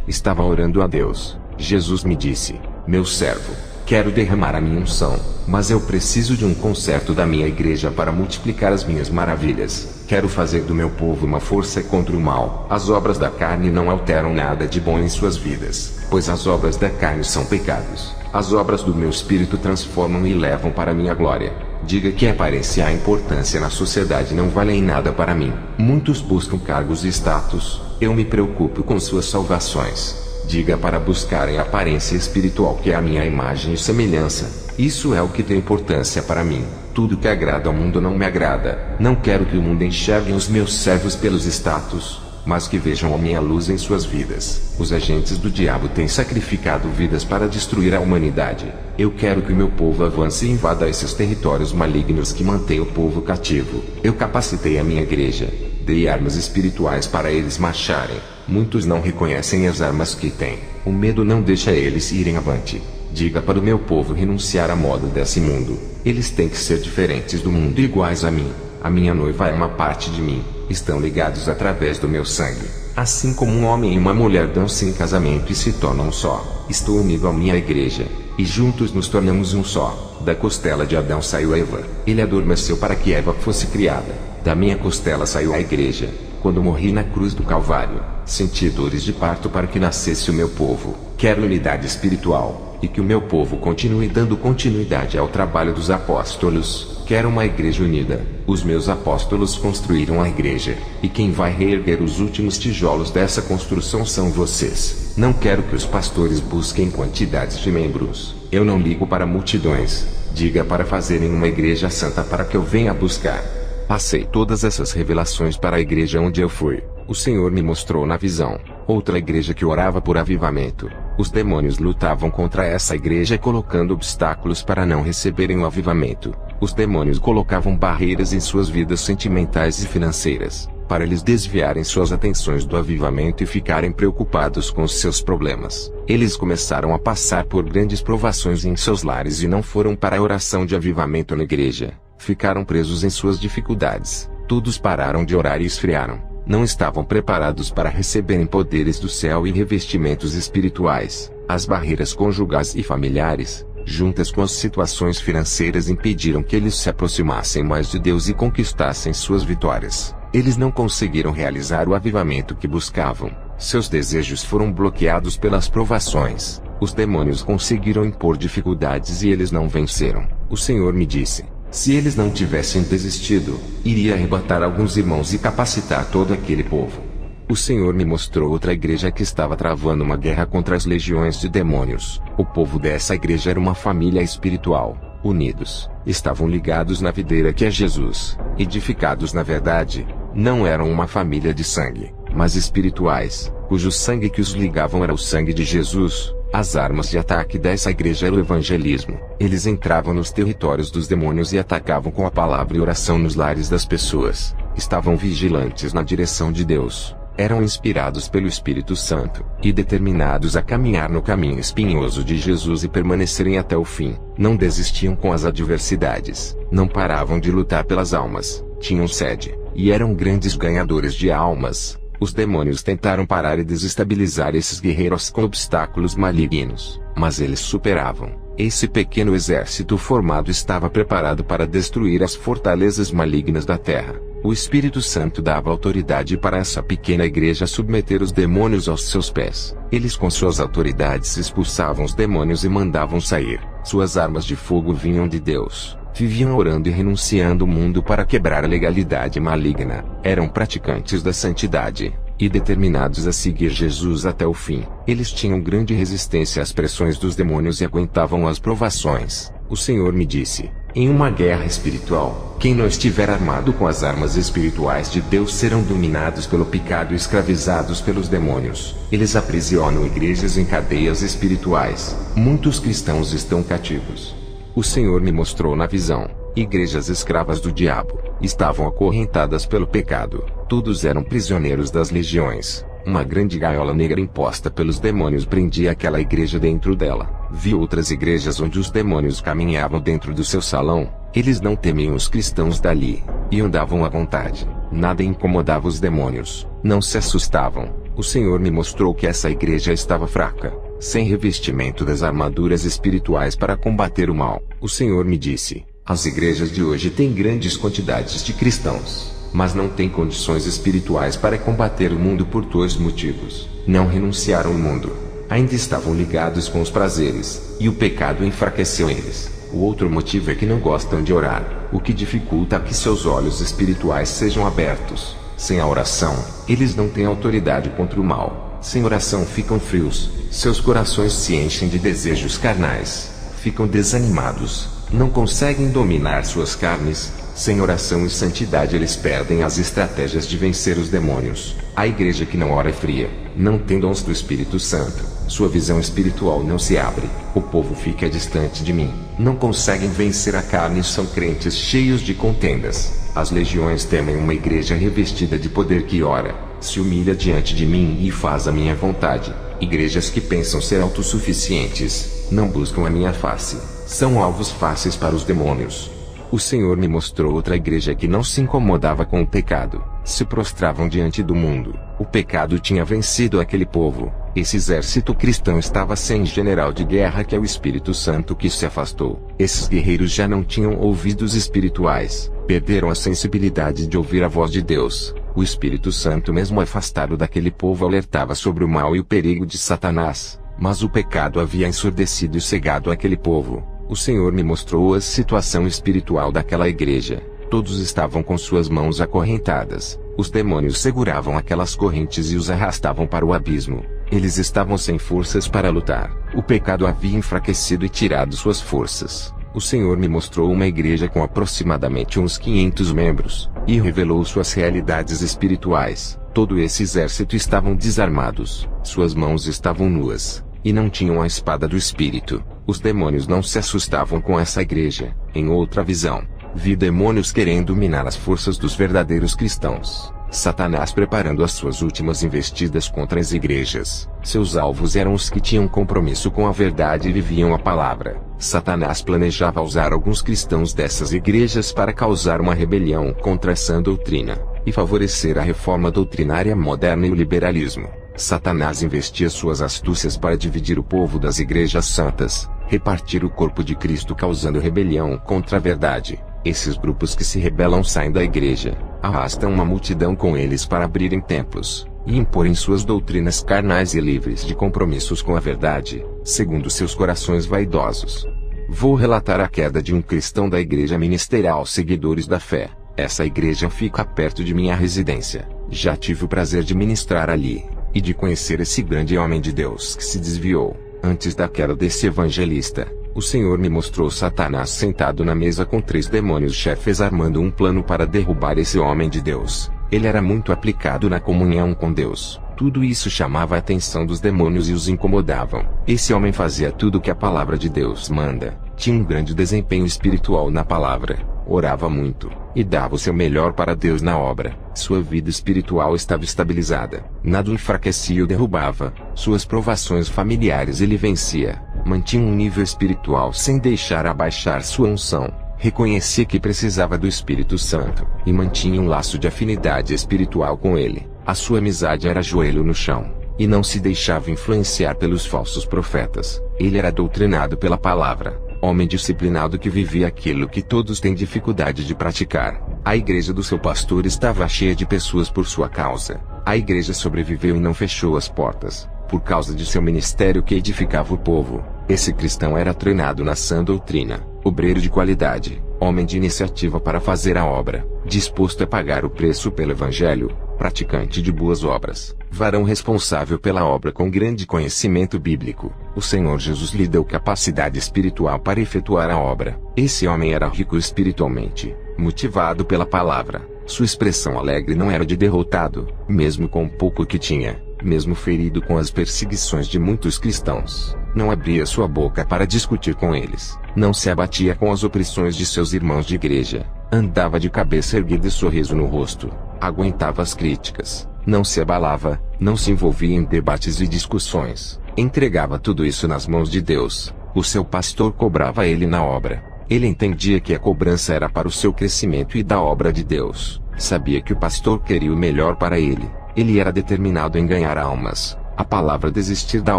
Estava orando a Deus. Jesus me disse: meu servo, quero derramar a minha unção, mas eu preciso de um conserto da minha igreja para multiplicar as minhas maravilhas. Quero fazer do meu povo uma força contra o mal. As obras da carne não alteram nada de bom em suas vidas, pois as obras da carne são pecados. As obras do meu espírito transformam e levam para a minha glória. Diga que a aparência e a importância na sociedade não valem nada para mim. Muitos buscam cargos e status. Eu me preocupo com suas salvações. Diga para buscarem a aparência espiritual que é a minha imagem e semelhança. Isso é o que tem importância para mim. Tudo que agrada ao mundo não me agrada. Não quero que o mundo enxergue os meus servos pelos status, mas que vejam a minha luz em suas vidas. Os agentes do diabo têm sacrificado vidas para destruir a humanidade. Eu quero que o meu povo avance e invada esses territórios malignos que mantêm o povo cativo. Eu capacitei a minha igreja. Dei armas espirituais para eles marcharem. Muitos não reconhecem as armas que têm. O medo não deixa eles irem avante. Diga para o meu povo renunciar à moda desse mundo. Eles têm que ser diferentes do mundo e iguais a mim. A minha noiva é uma parte de mim. Estão ligados através do meu sangue. Assim como um homem e uma mulher dão-se em casamento e se tornam um só. Estou unido à minha igreja. E juntos nos tornamos um só. Da costela de Adão saiu Eva. Ele adormeceu para que Eva fosse criada. Da minha costela saiu a igreja. Quando morri na cruz do Calvário, senti dores de parto para que nascesse o meu povo. Quero unidade espiritual, e que o meu povo continue dando continuidade ao trabalho dos apóstolos. Quero uma igreja unida. Os meus apóstolos construíram a igreja, e quem vai reerguer os últimos tijolos dessa construção são vocês. Não quero que os pastores busquem quantidades de membros. Eu não ligo para multidões. Diga para fazerem uma igreja santa para que eu venha buscar. Passei todas essas revelações para a igreja onde eu fui. O Senhor me mostrou na visão outra igreja que orava por avivamento. Os demônios lutavam contra essa igreja colocando obstáculos para não receberem o avivamento. Os demônios colocavam barreiras em suas vidas sentimentais e financeiras, para eles desviarem suas atenções do avivamento e ficarem preocupados com os seus problemas. Eles começaram a passar por grandes provações em seus lares e não foram para a oração de avivamento na igreja. Ficaram presos em suas dificuldades. Todos pararam de orar e esfriaram. Não estavam preparados para receberem poderes do céu e revestimentos espirituais. As barreiras conjugais e familiares, juntas com as situações financeiras, impediram que eles se aproximassem mais de Deus e conquistassem suas vitórias. Eles não conseguiram realizar o avivamento que buscavam. Seus desejos foram bloqueados pelas provações. Os demônios conseguiram impor dificuldades e eles não venceram. O Senhor me disse: se eles não tivessem desistido, iria arrebatar alguns irmãos e capacitar todo aquele povo. O Senhor me mostrou outra igreja que estava travando uma guerra contra as legiões de demônios. O povo dessa igreja era uma família espiritual, unidos, estavam ligados na videira que é Jesus, edificados na verdade. Não eram uma família de sangue, mas espirituais, cujo sangue que os ligavam era o sangue de Jesus. As armas de ataque dessa igreja era o evangelismo. Eles entravam nos territórios dos demônios e atacavam com a palavra e oração nos lares das pessoas. Estavam vigilantes na direção de Deus. Eram inspirados pelo Espírito Santo, e determinados a caminhar no caminho espinhoso de Jesus e permanecerem até o fim. Não desistiam com as adversidades. Não paravam de lutar pelas almas. Tinham sede, e eram grandes ganhadores de almas. Os demônios tentaram parar e desestabilizar esses guerreiros com obstáculos malignos, mas eles superavam. Esse pequeno exército formado estava preparado para destruir as fortalezas malignas da terra. O Espírito Santo dava autoridade para essa pequena igreja submeter os demônios aos seus pés. Eles com suas autoridades expulsavam os demônios e mandavam sair. Suas armas de fogo vinham de Deus. Viviam orando e renunciando o mundo para quebrar a legalidade maligna. Eram praticantes da santidade, e determinados a seguir Jesus até o fim. Eles tinham grande resistência às pressões dos demônios e aguentavam as provações. O Senhor me disse: em uma guerra espiritual, quem não estiver armado com as armas espirituais de Deus serão dominados pelo pecado e escravizados pelos demônios. Eles aprisionam igrejas em cadeias espirituais. Muitos cristãos estão cativos. O Senhor me mostrou na visão: igrejas escravas do diabo, estavam acorrentadas pelo pecado. Todos eram prisioneiros das legiões. Uma grande gaiola negra imposta pelos demônios prendia aquela igreja dentro dela. Vi outras igrejas onde os demônios caminhavam dentro do seu salão. Eles não temiam os cristãos dali, e andavam à vontade. Nada incomodava os demônios. Não se assustavam. O Senhor me mostrou que essa igreja estava fraca, sem revestimento das armaduras espirituais para combater o mal. O Senhor me disse: as igrejas de hoje têm grandes quantidades de cristãos, mas não têm condições espirituais para combater o mundo por dois motivos. Não renunciaram ao mundo. Ainda estavam ligados com os prazeres, e o pecado enfraqueceu eles. O outro motivo é que não gostam de orar, o que dificulta que seus olhos espirituais sejam abertos. Sem a oração, eles não têm autoridade contra o mal. Sem oração ficam frios, seus corações se enchem de desejos carnais, ficam desanimados, não conseguem dominar suas carnes. Sem oração e santidade eles perdem as estratégias de vencer os demônios. A igreja que não ora é fria, não tem dons do Espírito Santo, sua visão espiritual não se abre, o povo fica distante de mim, não conseguem vencer a carne e são crentes cheios de contendas. As legiões temem uma igreja revestida de poder que ora, se humilha diante de mim e faz a minha vontade. Igrejas que pensam ser autossuficientes, não buscam a minha face, são alvos fáceis para os demônios. O Senhor me mostrou outra igreja que não se incomodava com o pecado. Se prostravam diante do mundo. O pecado tinha vencido aquele povo. Esse exército cristão estava sem general de guerra, que é o Espírito Santo, que se afastou. Esses guerreiros já não tinham ouvidos espirituais. Perderam a sensibilidade de ouvir a voz de Deus. O Espírito Santo, mesmo afastado daquele povo, alertava sobre o mal e o perigo de Satanás. Mas o pecado havia ensurdecido e cegado aquele povo. O Senhor me mostrou a situação espiritual daquela igreja. Todos estavam com suas mãos acorrentadas. Os demônios seguravam aquelas correntes e os arrastavam para o abismo. Eles estavam sem forças para lutar. O pecado havia enfraquecido e tirado suas forças. O Senhor me mostrou uma igreja com aproximadamente uns 500 membros, e revelou suas realidades espirituais. Todo esse exército estavam desarmados. Suas mãos estavam nuas, e não tinham a espada do Espírito. Os demônios não se assustavam com essa igreja. Em outra visão, vi demônios querendo minar as forças dos verdadeiros cristãos. Satanás preparando as suas últimas investidas contra as igrejas. Seus alvos eram os que tinham compromisso com a verdade e viviam a palavra. Satanás planejava usar alguns cristãos dessas igrejas para causar uma rebelião contra a sã doutrina, e favorecer a reforma doutrinária moderna e o liberalismo. Satanás investia suas astúcias para dividir o povo das igrejas santas, repartir o corpo de Cristo causando rebelião contra a verdade. Esses grupos que se rebelam saem da igreja, arrastam uma multidão com eles para abrirem templos, e imporem suas doutrinas carnais e livres de compromissos com a verdade, segundo seus corações vaidosos. Vou relatar a queda de um cristão da igreja ministerial Seguidores da Fé. Essa igreja fica perto de minha residência. Já tive o prazer de ministrar ali, e de conhecer esse grande homem de Deus que se desviou. Antes da queda desse evangelista, o Senhor me mostrou Satanás sentado na mesa com 3 demônios chefes armando um plano para derrubar esse homem de Deus. Ele era muito aplicado na comunhão com Deus. Tudo isso chamava a atenção dos demônios e os incomodavam. Esse homem fazia tudo o que a palavra de Deus manda. Tinha um grande desempenho espiritual na palavra. Orava muito, e dava o seu melhor para Deus na obra. Sua vida espiritual estava estabilizada. Nada o enfraquecia ou derrubava. Suas provações familiares ele vencia. Mantinha um nível espiritual sem deixar abaixar sua unção. Reconhecia que precisava do Espírito Santo, e mantinha um laço de afinidade espiritual com ele. A sua amizade era joelho no chão, e não se deixava influenciar pelos falsos profetas. Ele era doutrinado pela palavra. Homem disciplinado que vivia aquilo que todos têm dificuldade de praticar. A igreja do seu pastor estava cheia de pessoas por sua causa. A igreja sobreviveu e não fechou as portas, por causa de seu ministério que edificava o povo. Esse cristão era treinado na sã doutrina, obreiro de qualidade, homem de iniciativa para fazer a obra, disposto a pagar o preço pelo evangelho, praticante de boas obras, varão responsável pela obra com grande conhecimento bíblico. O Senhor Jesus lhe deu capacidade espiritual para efetuar a obra. Esse homem era rico espiritualmente, motivado pela palavra. Sua expressão alegre não era de derrotado, mesmo com o pouco que tinha, mesmo ferido com as perseguições de muitos cristãos. Não abria sua boca para discutir com eles. Não se abatia com as opressões de seus irmãos de igreja. Andava de cabeça erguida e sorriso no rosto. Aguentava as críticas. Não se abalava, não se envolvia em debates e discussões. Entregava tudo isso nas mãos de Deus. O seu pastor cobrava ele na obra. Ele entendia que a cobrança era para o seu crescimento e da obra de Deus. Sabia que o pastor queria o melhor para ele. Ele era determinado em ganhar almas. A palavra desistir da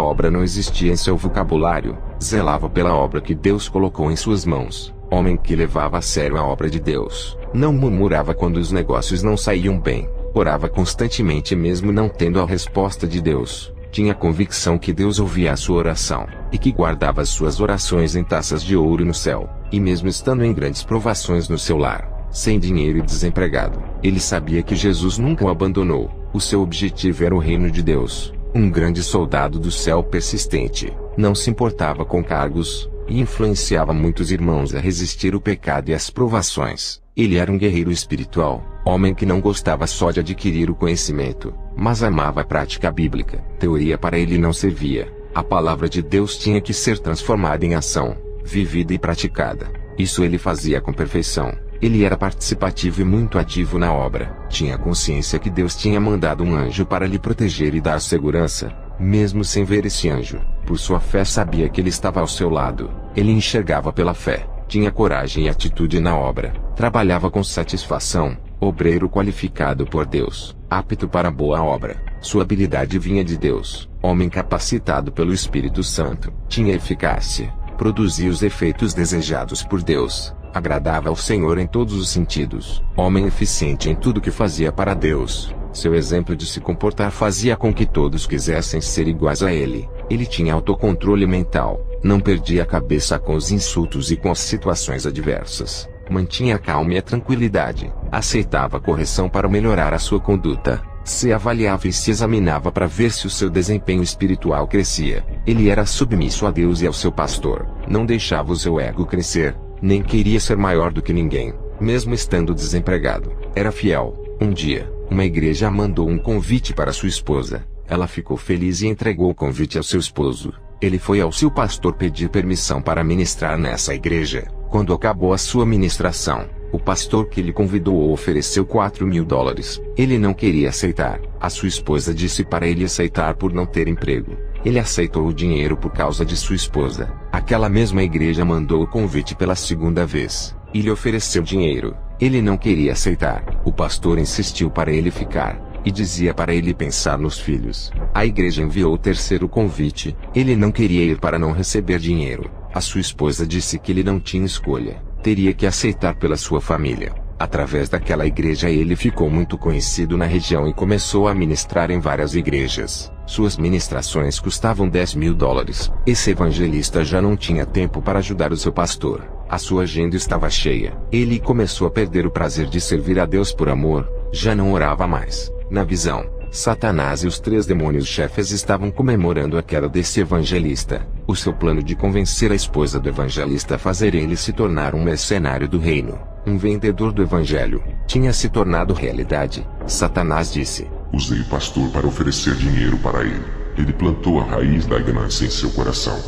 obra não existia em seu vocabulário. Zelava pela obra que Deus colocou em suas mãos. Homem que levava a sério a obra de Deus. Não murmurava quando os negócios não saíam bem. Orava constantemente mesmo não tendo a resposta de Deus. Tinha convicção que Deus ouvia a sua oração, e que guardava as suas orações em taças de ouro no céu. E mesmo estando em grandes provações no seu lar, sem dinheiro e desempregado, ele sabia que Jesus nunca o abandonou. O seu objetivo era o reino de Deus. Um grande soldado do céu persistente, não se importava com cargos, e influenciava muitos irmãos a resistir o pecado e as provações. Ele era um guerreiro espiritual, homem que não gostava só de adquirir o conhecimento, mas amava a prática bíblica. Teoria para ele não servia. A palavra de Deus tinha que ser transformada em ação, vivida e praticada. Isso ele fazia com perfeição. Ele era participativo e muito ativo na obra. Tinha consciência que Deus tinha mandado um anjo para lhe proteger e dar segurança, mesmo sem ver esse anjo. Por sua fé sabia que ele estava ao seu lado. Ele enxergava pela fé. Tinha coragem e atitude na obra. Trabalhava com satisfação. Obreiro qualificado por Deus, apto para boa obra. Sua habilidade vinha de Deus. Homem capacitado pelo Espírito Santo. Tinha eficácia. Produzia os efeitos desejados por Deus. Agradava ao Senhor em todos os sentidos. Homem eficiente em tudo que fazia para Deus. Seu exemplo de se comportar fazia com que todos quisessem ser iguais a ele. Ele tinha autocontrole mental. Não perdia a cabeça com os insultos e com as situações adversas. Mantinha a calma e a tranquilidade. Aceitava a correção para melhorar a sua conduta. Se avaliava e se examinava para ver se o seu desempenho espiritual crescia. Ele era submisso a Deus e ao seu pastor. Não deixava o seu ego crescer. Nem queria ser maior do que ninguém, mesmo estando desempregado. Era fiel. Um dia, uma igreja mandou um convite para sua esposa. Ela ficou feliz e entregou o convite ao seu esposo. Ele foi ao seu pastor pedir permissão para ministrar nessa igreja. Quando acabou a sua ministração, o pastor que lhe convidou ofereceu $4.000. Ele não queria aceitar. A sua esposa disse para ele aceitar por não ter emprego. Ele aceitou o dinheiro por causa de sua esposa. A Aquela mesma igreja mandou o convite pela segunda vez, e lhe ofereceu dinheiro. Ele não queria aceitar. O pastor insistiu para ele ficar, e dizia para ele pensar nos filhos. A igreja enviou o terceiro convite. Ele não queria ir para não receber dinheiro. A sua esposa disse que ele não tinha escolha, teria que aceitar pela sua família. Através daquela igreja ele ficou muito conhecido na região e começou a ministrar em várias igrejas. Suas ministrações custavam $10.000. Esse evangelista já não tinha tempo para ajudar o seu pastor. A sua agenda estava cheia. Ele começou a perder o prazer de servir a Deus por amor. Já não orava mais. Na visão, Satanás e os 3 demônios-chefes estavam comemorando a queda desse evangelista. O seu plano de convencer a esposa do evangelista a fazer ele se tornar um mercenário do reino, um vendedor do evangelho, tinha se tornado realidade. Satanás disse: usei o pastor para oferecer dinheiro para ele. Ele plantou a raiz da ganância em seu coração.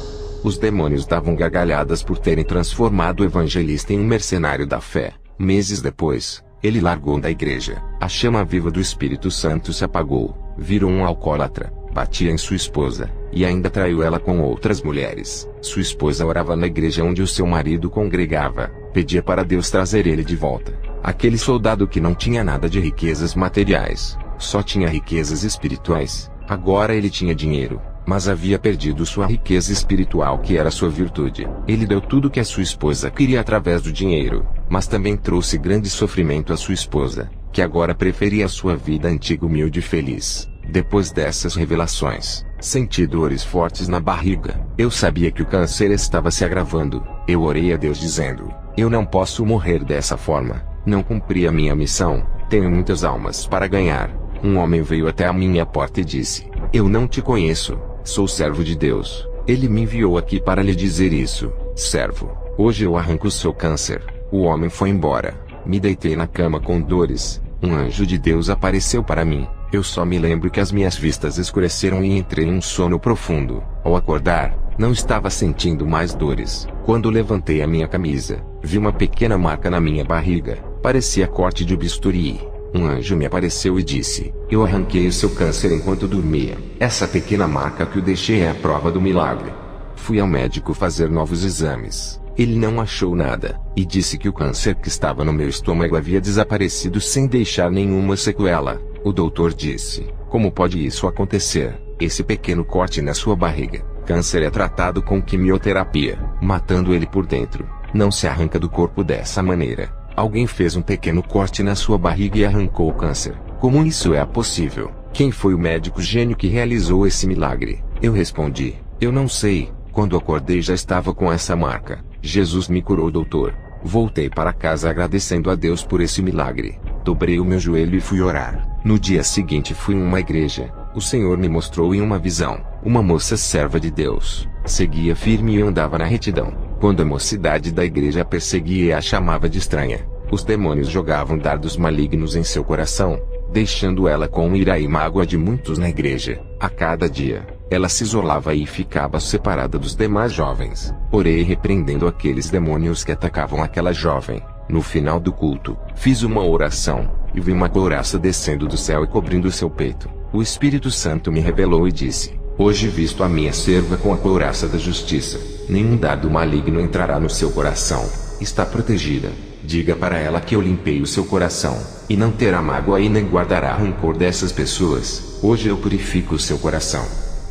Os demônios davam gargalhadas por terem transformado o evangelista em um mercenário da fé. Meses depois, ele largou da igreja. A chama viva do Espírito Santo se apagou. Virou um alcoólatra, batia em sua esposa, e ainda traiu ela com outras mulheres. Sua esposa orava na igreja onde o seu marido congregava, pedia para Deus trazer ele de volta. Aquele soldado que não tinha nada de riquezas materiais, só tinha riquezas espirituais. Agora ele tinha dinheiro, mas havia perdido sua riqueza espiritual, que era sua virtude. Ele deu tudo que a sua esposa queria através do dinheiro, mas também trouxe grande sofrimento à sua esposa, que agora preferia a sua vida antiga humilde e feliz. Depois dessas revelações, senti dores fortes na barriga. Eu sabia que o câncer estava se agravando. Eu orei a Deus dizendo: eu não posso morrer dessa forma. Não cumpri a minha missão. Tenho muitas almas para ganhar. Um homem veio até a minha porta e disse: eu não te conheço. Sou servo de Deus. Ele me enviou aqui para lhe dizer isso. Servo, hoje eu arranco o seu câncer. O homem foi embora. Me deitei na cama com dores. Um anjo de Deus apareceu para mim. Eu só me lembro que as minhas vistas escureceram e entrei em um sono profundo. Ao acordar, não estava sentindo mais dores. Quando levantei a minha camisa, vi uma pequena marca na minha barriga. Parecia corte de bisturi. Um anjo me apareceu e disse: eu arranquei o seu câncer enquanto dormia. Essa pequena marca que eu deixei é a prova do milagre. Fui ao médico fazer novos exames. Ele não achou nada, e disse que o câncer que estava no meu estômago havia desaparecido sem deixar nenhuma sequela. O doutor disse: como pode isso acontecer? Esse pequeno corte na sua barriga, câncer é tratado com quimioterapia, matando ele por dentro. Não se arranca do corpo dessa maneira. Alguém fez um pequeno corte na sua barriga e arrancou o câncer. Como isso é possível? Quem foi o médico gênio que realizou esse milagre? Eu respondi: eu não sei. Quando acordei já estava com essa marca. Jesus me curou, doutor. Voltei para casa agradecendo a Deus por esse milagre. Dobrei o meu joelho e fui orar. No dia seguinte fui em uma igreja. O Senhor me mostrou em uma visão uma moça serva de Deus. Seguia firme e andava na retidão. Quando a mocidade da igreja a perseguia e a chamava de estranha, os demônios jogavam dardos malignos em seu coração, deixando ela com ira e mágoa de muitos na igreja. A cada dia, ela se isolava e ficava separada dos demais jovens. Orei repreendendo aqueles demônios que atacavam aquela jovem. No final do culto, fiz uma oração, e vi uma couraça descendo do céu e cobrindo seu peito. O Espírito Santo me revelou e disse: hoje visto a minha serva com a couraça da justiça. Nenhum dardo maligno entrará no seu coração. Está protegida. Diga para ela que eu limpei o seu coração, e não terá mágoa e nem guardará rancor dessas pessoas. Hoje eu purifico o seu coração.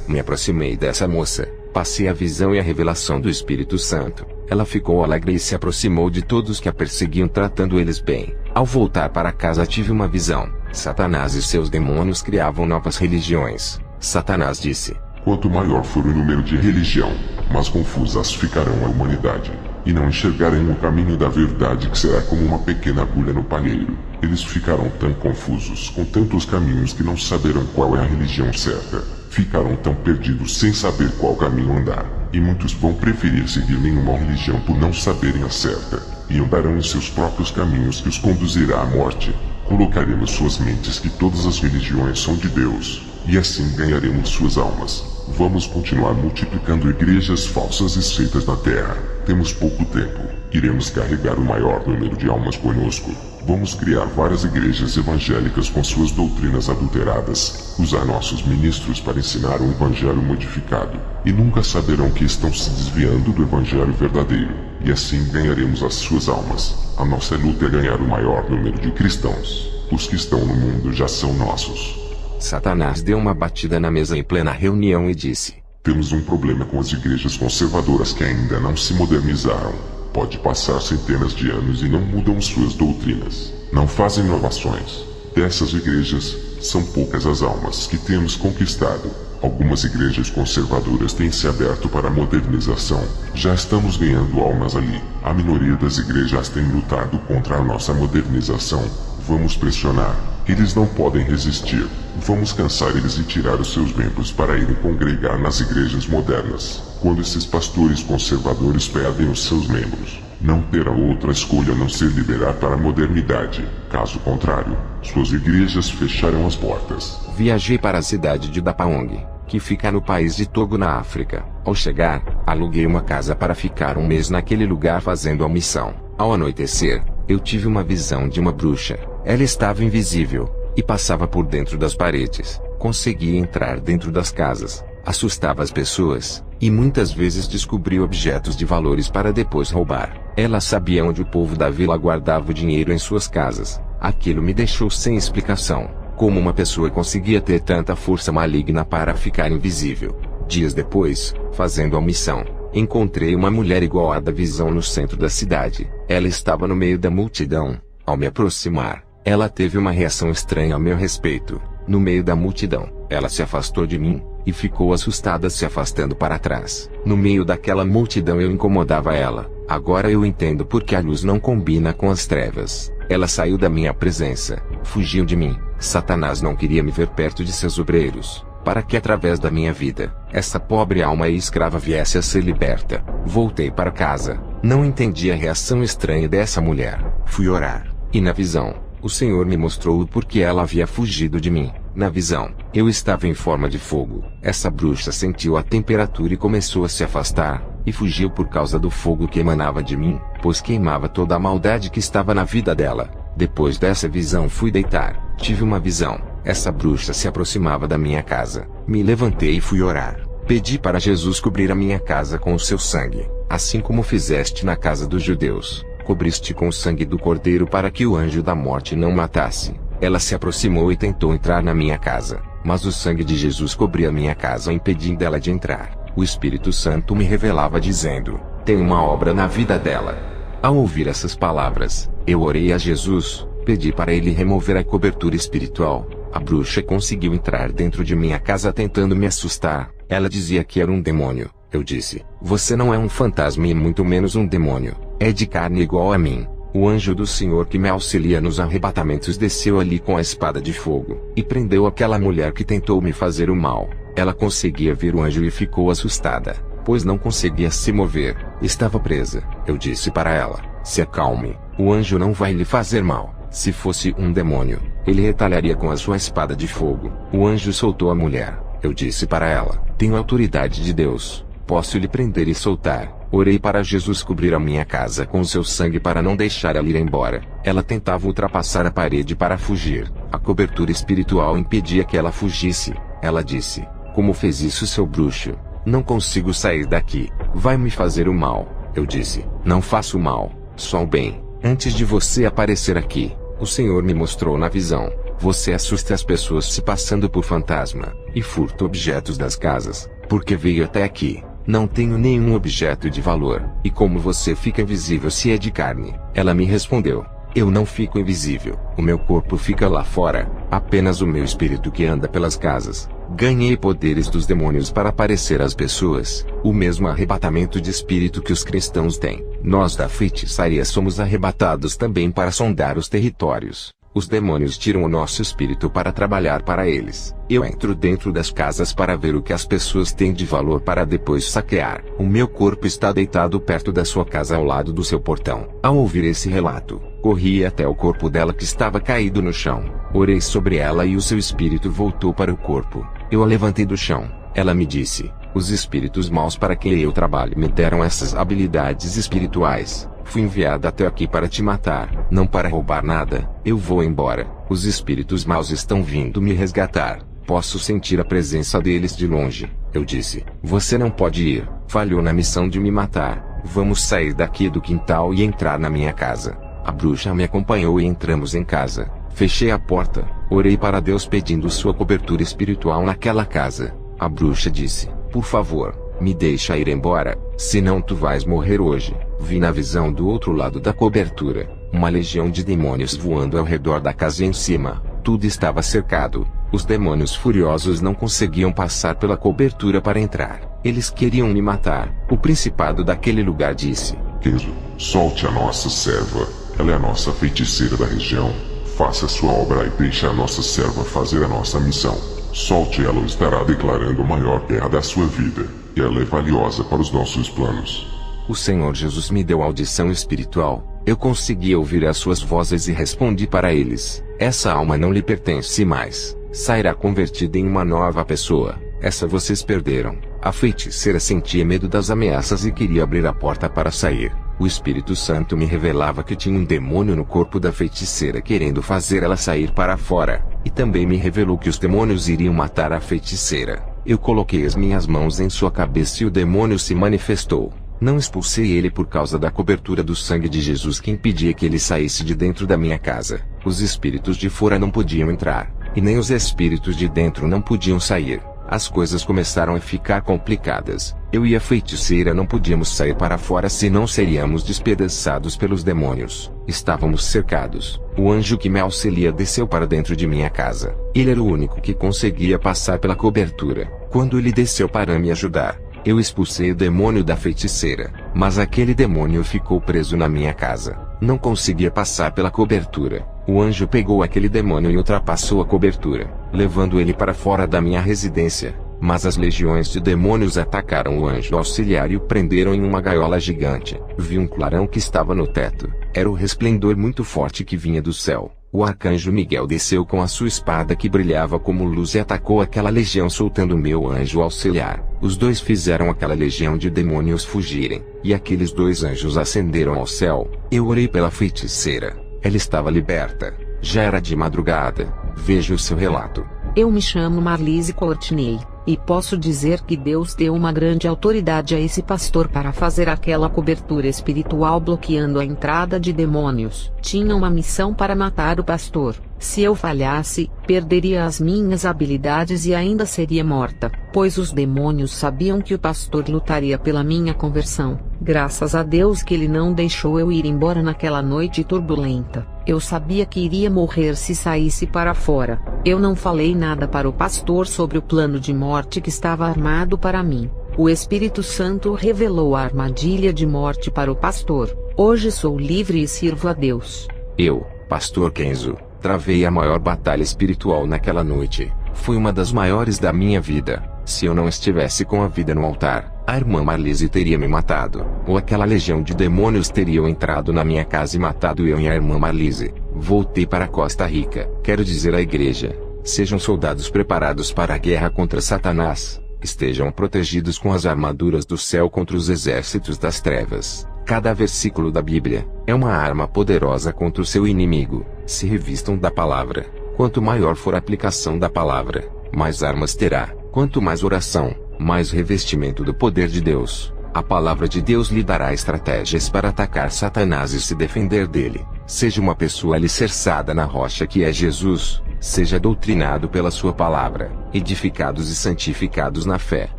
Me aproximei dessa moça, passei a visão e a revelação do Espírito Santo. Ela ficou alegre e se aproximou de todos que a perseguiam, tratando eles bem. Ao voltar para casa tive uma visão. Satanás e seus demônios criavam novas religiões. Satanás disse: quanto maior for o número de religião, mais confusas ficarão a humanidade, e não enxergarão o caminho da verdade, que será como uma pequena agulha no palheiro. Eles ficarão tão confusos, com tantos caminhos, que não saberão qual é a religião certa. Ficarão tão perdidos sem saber qual caminho andar, e muitos vão preferir seguir nenhuma religião por não saberem a certa, e andarão em seus próprios caminhos, que os conduzirá à morte. Colocaremos suas mentes que todas as religiões são de Deus, e assim ganharemos suas almas. Vamos continuar multiplicando igrejas falsas e seitas na terra. Temos pouco tempo. Iremos carregar o maior número de almas conosco. Vamos criar várias igrejas evangélicas com suas doutrinas adulteradas, usar nossos ministros para ensinar um evangelho modificado, e nunca saberão que estão se desviando do evangelho verdadeiro, e assim ganharemos as suas almas. A nossa luta é ganhar o maior número de cristãos. Os que estão no mundo já são nossos. Satanás deu uma batida na mesa em plena reunião e disse: Temos um problema com as igrejas conservadoras que ainda não se modernizaram. Pode passar centenas de anos e não mudam suas doutrinas. Não fazem inovações. Dessas igrejas, são poucas as almas que temos conquistado. Algumas igrejas conservadoras têm se aberto para a modernização. Já estamos ganhando almas ali. A minoria das igrejas tem lutado contra a nossa modernização. Vamos pressionar. Eles não podem resistir. Vamos cansar eles e tirar os seus membros para irem congregar nas igrejas modernas. Quando esses pastores conservadores perdem os seus membros, não terão outra escolha a não ser liberar para a modernidade. Caso contrário, suas igrejas fecharão as portas. Viajei para a cidade de Dapaong, que fica no país de Togo, na África. Ao chegar, aluguei uma casa para ficar um mês naquele lugar fazendo a missão. Ao anoitecer, eu tive uma visão de uma bruxa. Ela estava invisível e passava por dentro das paredes. Conseguia entrar dentro das casas, assustava as pessoas e muitas vezes descobria objetos de valores para depois roubar. Ela sabia onde o povo da vila guardava o dinheiro em suas casas. Aquilo me deixou sem explicação. Como uma pessoa conseguia ter tanta força maligna para ficar invisível? Dias depois, fazendo a missão, encontrei uma mulher igual à da visão no centro da cidade. Ela estava no meio da multidão. Ao me aproximar, ela teve uma reação estranha a meu respeito. No meio da multidão, ela se afastou de mim e ficou assustada, se afastando para trás. No meio daquela multidão eu incomodava ela. Agora eu entendo porque a luz não combina com as trevas. Ela saiu da minha presença, fugiu de mim. Satanás não queria me ver perto de seus obreiros, para que através da minha vida, essa pobre alma e escrava viesse a ser liberta. Voltei para casa. Não entendi a reação estranha dessa mulher. Fui orar, e na visão, o Senhor me mostrou o porquê ela havia fugido de mim. Na visão, eu estava em forma de fogo. Essa bruxa sentiu a temperatura e começou a se afastar, e fugiu por causa do fogo que emanava de mim, pois queimava toda a maldade que estava na vida dela. Depois dessa visão fui deitar. Tive uma visão. Essa bruxa se aproximava da minha casa. Me levantei e fui orar. Pedi para Jesus cobrir a minha casa com o seu sangue, assim como fizeste na casa dos judeus. Cobriste com o sangue do cordeiro para que o anjo da morte não matasse. Ela se aproximou e tentou entrar na minha casa, mas o sangue de Jesus cobria minha casa, impedindo ela de entrar. O Espírito Santo me revelava dizendo: tem uma obra na vida dela. Ao ouvir essas palavras, eu orei a Jesus, pedi para ele remover a cobertura espiritual. A bruxa conseguiu entrar dentro de minha casa tentando me assustar. Ela dizia que era um demônio. Eu disse: você não é um fantasma e muito menos um demônio. É de carne igual a mim. O anjo do Senhor que me auxilia nos arrebatamentos desceu ali com a espada de fogo, e prendeu aquela mulher que tentou me fazer o mal. Ela conseguia ver o anjo e ficou assustada, pois não conseguia se mover. Estava presa. Eu disse para ela: se acalme, o anjo não vai lhe fazer mal. Se fosse um demônio, ele retalharia com a sua espada de fogo. O anjo soltou a mulher. Eu disse para ela: tenho autoridade de Deus, posso lhe prender e soltar. Orei para Jesus cobrir a minha casa com o seu sangue para não deixar ela ir embora. Ela tentava ultrapassar a parede para fugir. A cobertura espiritual impedia que ela fugisse. Ela disse: como fez isso, seu bruxo? Não consigo sair daqui. Vai me fazer o mal. Eu disse: não faço mal, só o bem. Antes de você aparecer aqui, o Senhor me mostrou na visão: você assusta as pessoas se passando por fantasma, e furta objetos das casas, porque veio até aqui. Não tenho nenhum objeto de valor. E como você fica invisível se é de carne? Ela me respondeu: eu não fico invisível. O meu corpo fica lá fora, apenas o meu espírito que anda pelas casas. Ganhei poderes dos demônios para aparecer às pessoas, o mesmo arrebatamento de espírito que os cristãos têm. Nós da feitiçaria somos arrebatados também para sondar os territórios. Os demônios tiram o nosso espírito para trabalhar para eles. Eu entro dentro das casas para ver o que as pessoas têm de valor para depois saquear. O meu corpo está deitado perto da sua casa ao lado do seu portão. Ao ouvir esse relato, corri até o corpo dela que estava caído no chão. Orei sobre ela e o seu espírito voltou para o corpo. Eu a levantei do chão. Ela me disse: Os espíritos maus para que eu trabalhe me deram essas habilidades espirituais. Fui enviado até aqui para te matar, não para roubar nada. Eu vou embora. Os espíritos maus estão vindo me resgatar. Posso sentir a presença deles de longe. Eu disse: você não pode ir. Falhou na missão de me matar. Vamos sair daqui do quintal e entrar na minha casa. A bruxa me acompanhou e entramos em casa. Fechei a porta. Orei para Deus pedindo sua cobertura espiritual naquela casa. A bruxa disse: por favor, me deixa ir embora, senão tu vais morrer hoje. Vi na visão do outro lado da cobertura uma legião de demônios voando ao redor da casa em cima. Tudo estava cercado. Os demônios furiosos não conseguiam passar pela cobertura para entrar. Eles queriam me matar. O principado daquele lugar disse: Kenzo, solte a nossa serva. Ela é a nossa feiticeira da região. Faça sua obra e deixe a nossa serva fazer a nossa missão. Solte ela ou estará declarando a maior guerra da sua vida. E ela é valiosa para os nossos planos. O Senhor Jesus me deu audição espiritual. Eu consegui ouvir as suas vozes e respondi para eles: essa alma não lhe pertence mais. Sairá convertida em uma nova pessoa. Essa vocês perderam. A feiticeira sentia medo das ameaças e queria abrir a porta para sair. O Espírito Santo me revelava que tinha um demônio no corpo da feiticeira querendo fazer ela sair para fora. E também me revelou que os demônios iriam matar a feiticeira. Eu coloquei as minhas mãos em sua cabeça e o demônio se manifestou. Não expulsei ele por causa da cobertura do sangue de Jesus que impedia que ele saísse de dentro da minha casa. Os espíritos de fora não podiam entrar, e nem os espíritos de dentro não podiam sair. As coisas começaram a ficar complicadas. Eu e a feiticeira não podíamos sair para fora, senão seríamos despedaçados pelos demônios. Estávamos cercados. O anjo que me auxilia desceu para dentro de minha casa. Ele era o único que conseguia passar pela cobertura. Quando ele desceu para me ajudar, eu expulsei o demônio da feiticeira, mas aquele demônio ficou preso na minha casa. Não conseguia passar pela cobertura. O anjo pegou aquele demônio e ultrapassou a cobertura, levando ele para fora da minha residência. Mas as legiões de demônios atacaram o anjo auxiliar e o prenderam em uma gaiola gigante. Vi um clarão que estava no teto. Era o resplendor muito forte que vinha do céu. O arcanjo Miguel desceu com a sua espada que brilhava como luz e atacou aquela legião soltando meu anjo auxiliar. Os dois fizeram aquela legião de demônios fugirem, e aqueles dois anjos ascenderam ao céu. Eu orei pela feiticeira. Ela estava liberta. Já era de madrugada. Veja o seu relato. Eu me chamo Marlise Courtney, e posso dizer que Deus deu uma grande autoridade a esse pastor para fazer aquela cobertura espiritual bloqueando a entrada de demônios. Tinha uma missão para matar o pastor. Se eu falhasse, perderia as minhas habilidades e ainda seria morta, pois os demônios sabiam que o pastor lutaria pela minha conversão. Graças a Deus que ele não deixou eu ir embora naquela noite turbulenta. Eu sabia que iria morrer se saísse para fora. Eu não falei nada para o pastor sobre o plano de morte que estava armado para mim. O Espírito Santo revelou a armadilha de morte para o pastor. Hoje sou livre e sirvo a Deus. Eu, Pastor Kenzo, travei a maior batalha espiritual naquela noite. Foi uma das maiores da minha vida. Se eu não estivesse com a vida no altar, a irmã Marlise teria me matado, ou aquela legião de demônios teriam entrado na minha casa e matado eu e a irmã Marlise. Voltei para Costa Rica. Quero dizer à igreja: sejam soldados preparados para a guerra contra Satanás. Estejam protegidos com as armaduras do céu contra os exércitos das trevas. Cada versículo da Bíblia é uma arma poderosa contra o seu inimigo. Se revistam da palavra. Quanto maior for a aplicação da palavra, mais armas terá. Quanto mais oração, mais revestimento do poder de Deus. A palavra de Deus lhe dará estratégias para atacar Satanás e se defender dele. Seja uma pessoa alicerçada na rocha que é Jesus. Seja doutrinado pela sua palavra, edificados e santificados na fé.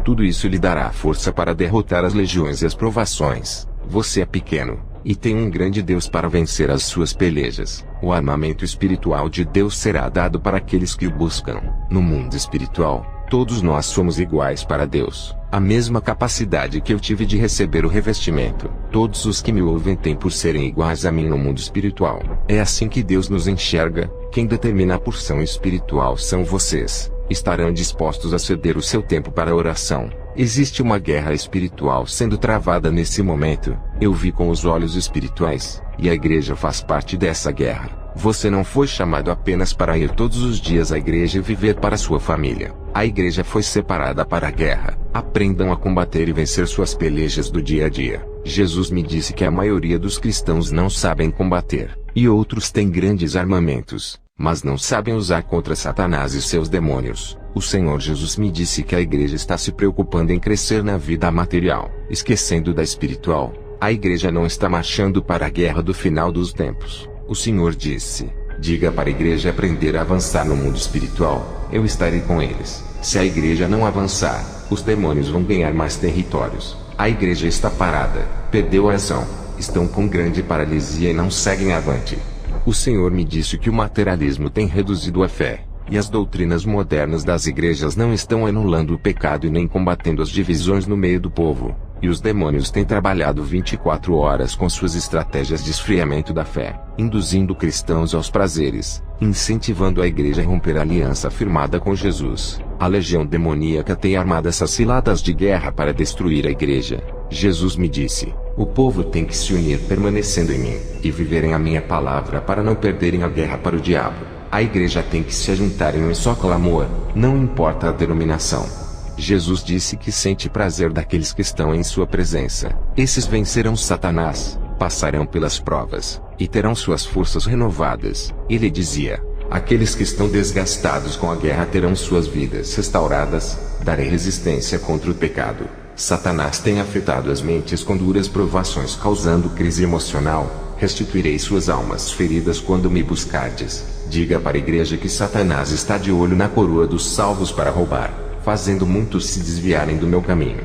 Tudo isso lhe dará força para derrotar as legiões e as provações. Você é pequeno, e tem um grande Deus para vencer as suas pelejas. O armamento espiritual de Deus será dado para aqueles que o buscam. No mundo espiritual, todos nós somos iguais para Deus. A mesma capacidade que eu tive de receber o revestimento. Todos os que me ouvem têm por serem iguais a mim no mundo espiritual. É assim que Deus nos enxerga. Quem determina a porção espiritual são vocês. Estarão dispostos a ceder o seu tempo para a oração. Existe uma guerra espiritual sendo travada nesse momento. Eu vi com os olhos espirituais, e a igreja faz parte dessa guerra. Você não foi chamado apenas para ir todos os dias à igreja e viver para sua família. A igreja foi separada para a guerra. Aprendam a combater e vencer suas pelejas do dia a dia. Jesus me disse que a maioria dos cristãos não sabem combater, e outros têm grandes armamentos, mas não sabem usar contra Satanás e seus demônios. O Senhor Jesus me disse que a igreja está se preocupando em crescer na vida material, esquecendo da espiritual. A igreja não está marchando para a guerra do final dos tempos. O Senhor disse: diga para a igreja aprender a avançar no mundo espiritual, eu estarei com eles. Se a igreja não avançar, os demônios vão ganhar mais territórios. A igreja está parada, perdeu a ação, estão com grande paralisia e não seguem avante. O Senhor me disse que o materialismo tem reduzido a fé, e as doutrinas modernas das igrejas não estão anulando o pecado e nem combatendo as divisões no meio do povo. E os demônios têm trabalhado 24 horas com suas estratégias de esfriamento da fé, induzindo cristãos aos prazeres, incentivando a igreja a romper a aliança firmada com Jesus. A legião demoníaca tem armado essas ciladas de guerra para destruir a igreja. Jesus me disse: o povo tem que se unir permanecendo em mim, e viverem a minha palavra para não perderem a guerra para o diabo. A igreja tem que se ajuntar em um só clamor, não importa a denominação. Jesus disse que sente prazer daqueles que estão em sua presença. Esses vencerão Satanás, passarão pelas provas, e terão suas forças renovadas. Ele dizia: aqueles que estão desgastados com a guerra terão suas vidas restauradas. Darei resistência contra o pecado. Satanás tem afetado as mentes com duras provações, causando crise emocional. Restituirei suas almas feridas quando me buscardes. Diga para a igreja que Satanás está de olho na coroa dos salvos para roubar, fazendo muitos se desviarem do meu caminho.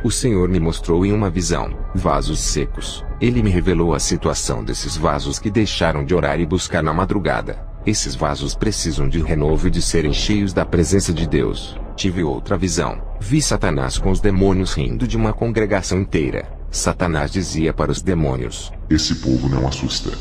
O Senhor me mostrou em uma visão vasos secos. Ele me revelou a situação desses vasos que deixaram de orar e buscar na madrugada. Esses vasos precisam de renovo e de serem cheios da presença de Deus. Tive outra visão. Vi Satanás com os demônios rindo de uma congregação inteira. Satanás dizia para os demônios: esse povo não assusta.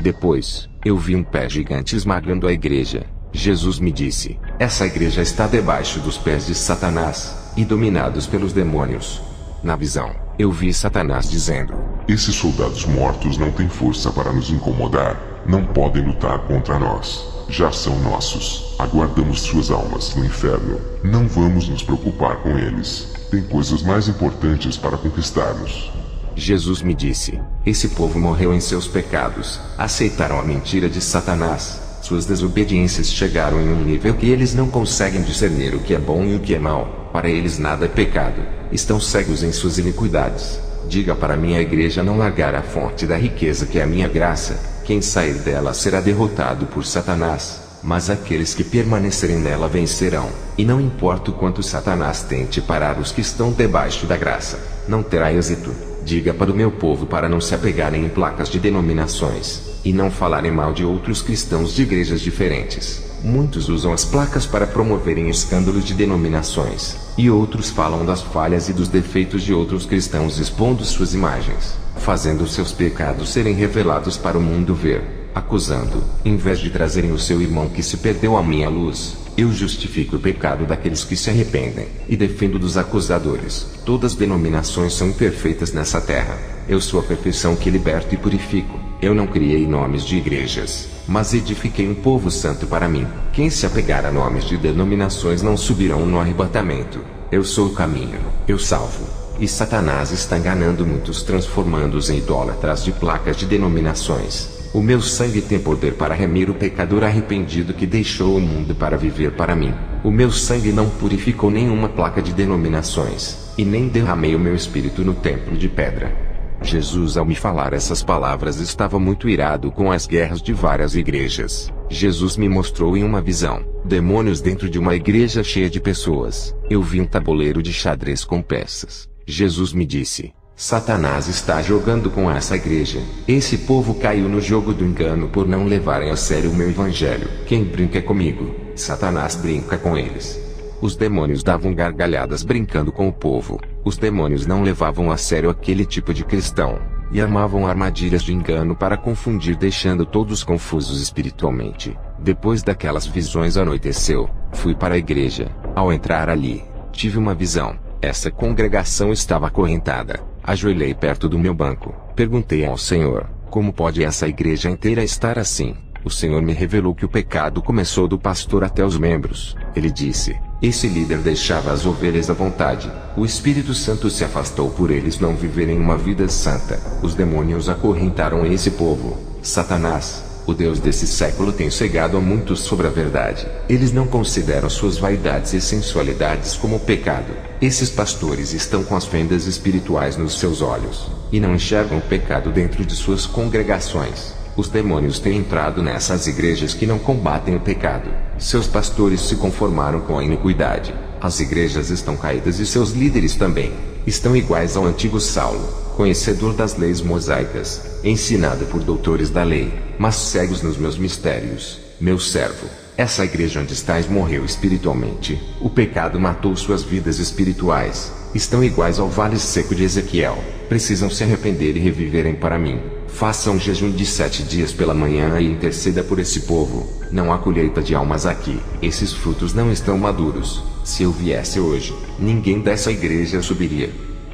Depois, eu vi um pé gigante esmagando a igreja. Jesus me disse: essa igreja está debaixo dos pés de Satanás, e dominados pelos demônios. Na visão, eu vi Satanás dizendo: esses soldados mortos não têm força para nos incomodar, não podem lutar contra nós. Já são nossos. Aguardamos suas almas no inferno. Não vamos nos preocupar com eles. Tem coisas mais importantes para conquistarmos. Jesus me disse: esse povo morreu em seus pecados, aceitaram a mentira de Satanás. Suas desobediências chegaram em um nível que eles não conseguem discernir o que é bom e o que é mal. Para eles nada é pecado. Estão cegos em suas iniquidades. Diga para minha igreja não largar a fonte da riqueza que é a minha graça. Quem sair dela será derrotado por Satanás, mas aqueles que permanecerem nela vencerão. E não importa o quanto Satanás tente parar os que estão debaixo da graça, não terá êxito. Diga para o meu povo para não se apegarem em placas de denominações, e não falarem mal de outros cristãos de igrejas diferentes. Muitos usam as placas para promoverem escândalos de denominações, e outros falam das falhas e dos defeitos de outros cristãos expondo suas imagens, fazendo seus pecados serem revelados para o mundo ver, acusando, em vez de trazerem o seu irmão que se perdeu à minha luz. Eu justifico o pecado daqueles que se arrependem, e defendo dos acusadores. Todas as denominações são imperfeitas nessa terra. Eu sou a perfeição que liberto e purifico. Eu não criei nomes de igrejas, mas edifiquei um povo santo para mim. Quem se apegar a nomes de denominações não subirão no arrebatamento. Eu sou o caminho, eu salvo. E Satanás está enganando muitos, transformando-os em idólatras de placas de denominações. O meu sangue tem poder para remir o pecador arrependido que deixou o mundo para viver para mim. O meu sangue não purificou nenhuma placa de denominações, e nem derramei o meu espírito no templo de pedra. Jesus, ao me falar essas palavras, estava muito irado com as guerras de várias igrejas. Jesus me mostrou em uma visão demônios dentro de uma igreja cheia de pessoas. Eu vi um tabuleiro de xadrez com peças. Jesus me disse: Satanás está jogando com essa igreja. Esse povo caiu no jogo do engano por não levarem a sério o meu evangelho. Quem brinca comigo, Satanás brinca com eles. Os demônios davam gargalhadas brincando com o povo. Os demônios não levavam a sério aquele tipo de cristão, e armavam armadilhas de engano para confundir, deixando todos confusos espiritualmente. Depois daquelas visões anoiteceu, fui para a igreja. Ao entrar ali, tive uma visão. Essa congregação estava acorrentada. Ajoelhei perto do meu banco. Perguntei ao Senhor: como pode essa igreja inteira estar assim? O Senhor me revelou que o pecado começou do pastor até os membros. Ele disse: Esse líder deixava as ovelhas à vontade. O Espírito Santo se afastou por eles não viverem uma vida santa. Os demônios acorrentaram esse povo. Satanás, o Deus desse século, tem cegado a muitos sobre a verdade. Eles não consideram suas vaidades e sensualidades como pecado. Esses pastores estão com as fendas espirituais nos seus olhos, e não enxergam o pecado dentro de suas congregações. Os demônios têm entrado nessas igrejas que não combatem o pecado. Seus pastores se conformaram com a iniquidade. As igrejas estão caídas e seus líderes também. Estão iguais ao antigo Saulo, conhecedor das leis mosaicas, ensinado por doutores da lei, mas cegos nos meus mistérios. Meu servo, essa igreja onde estás morreu espiritualmente. O pecado matou suas vidas espirituais. Estão iguais ao vale seco de Ezequiel. Precisam se arrepender e reviverem para mim. Faça um jejum de 7 dias pela manhã e interceda por esse povo. Não há colheita de almas aqui. Esses frutos não estão maduros. Se eu viesse hoje, ninguém dessa igreja subiria.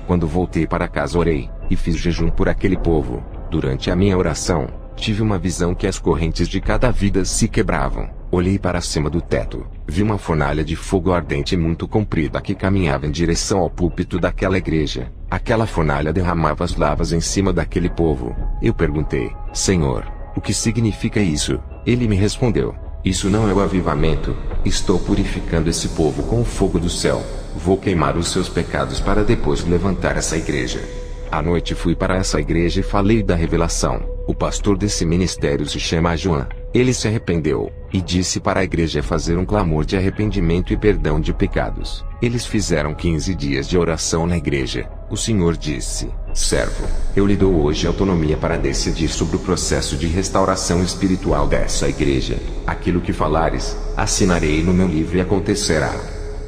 Quando voltei para casa orei, e fiz jejum por aquele povo. Durante a minha oração, tive uma visão que as correntes de cada vida se quebravam. Olhei para cima do teto, vi uma fornalha de fogo ardente muito comprida que caminhava em direção ao púlpito daquela igreja. Aquela fornalha derramava as lavas em cima daquele povo. Eu perguntei: Senhor, o que significa isso? Ele me respondeu: isso não é o avivamento. Estou purificando esse povo com o fogo do céu. Vou queimar os seus pecados para depois levantar essa igreja. À noite fui para essa igreja e falei da revelação. O pastor desse ministério se chama João. Ele se arrependeu, e disse para a igreja fazer um clamor de arrependimento e perdão de pecados. Eles fizeram 15 dias de oração na igreja. O Senhor disse: servo, eu lhe dou hoje autonomia para decidir sobre o processo de restauração espiritual dessa igreja. Aquilo que falares, assinarei no meu livro e acontecerá.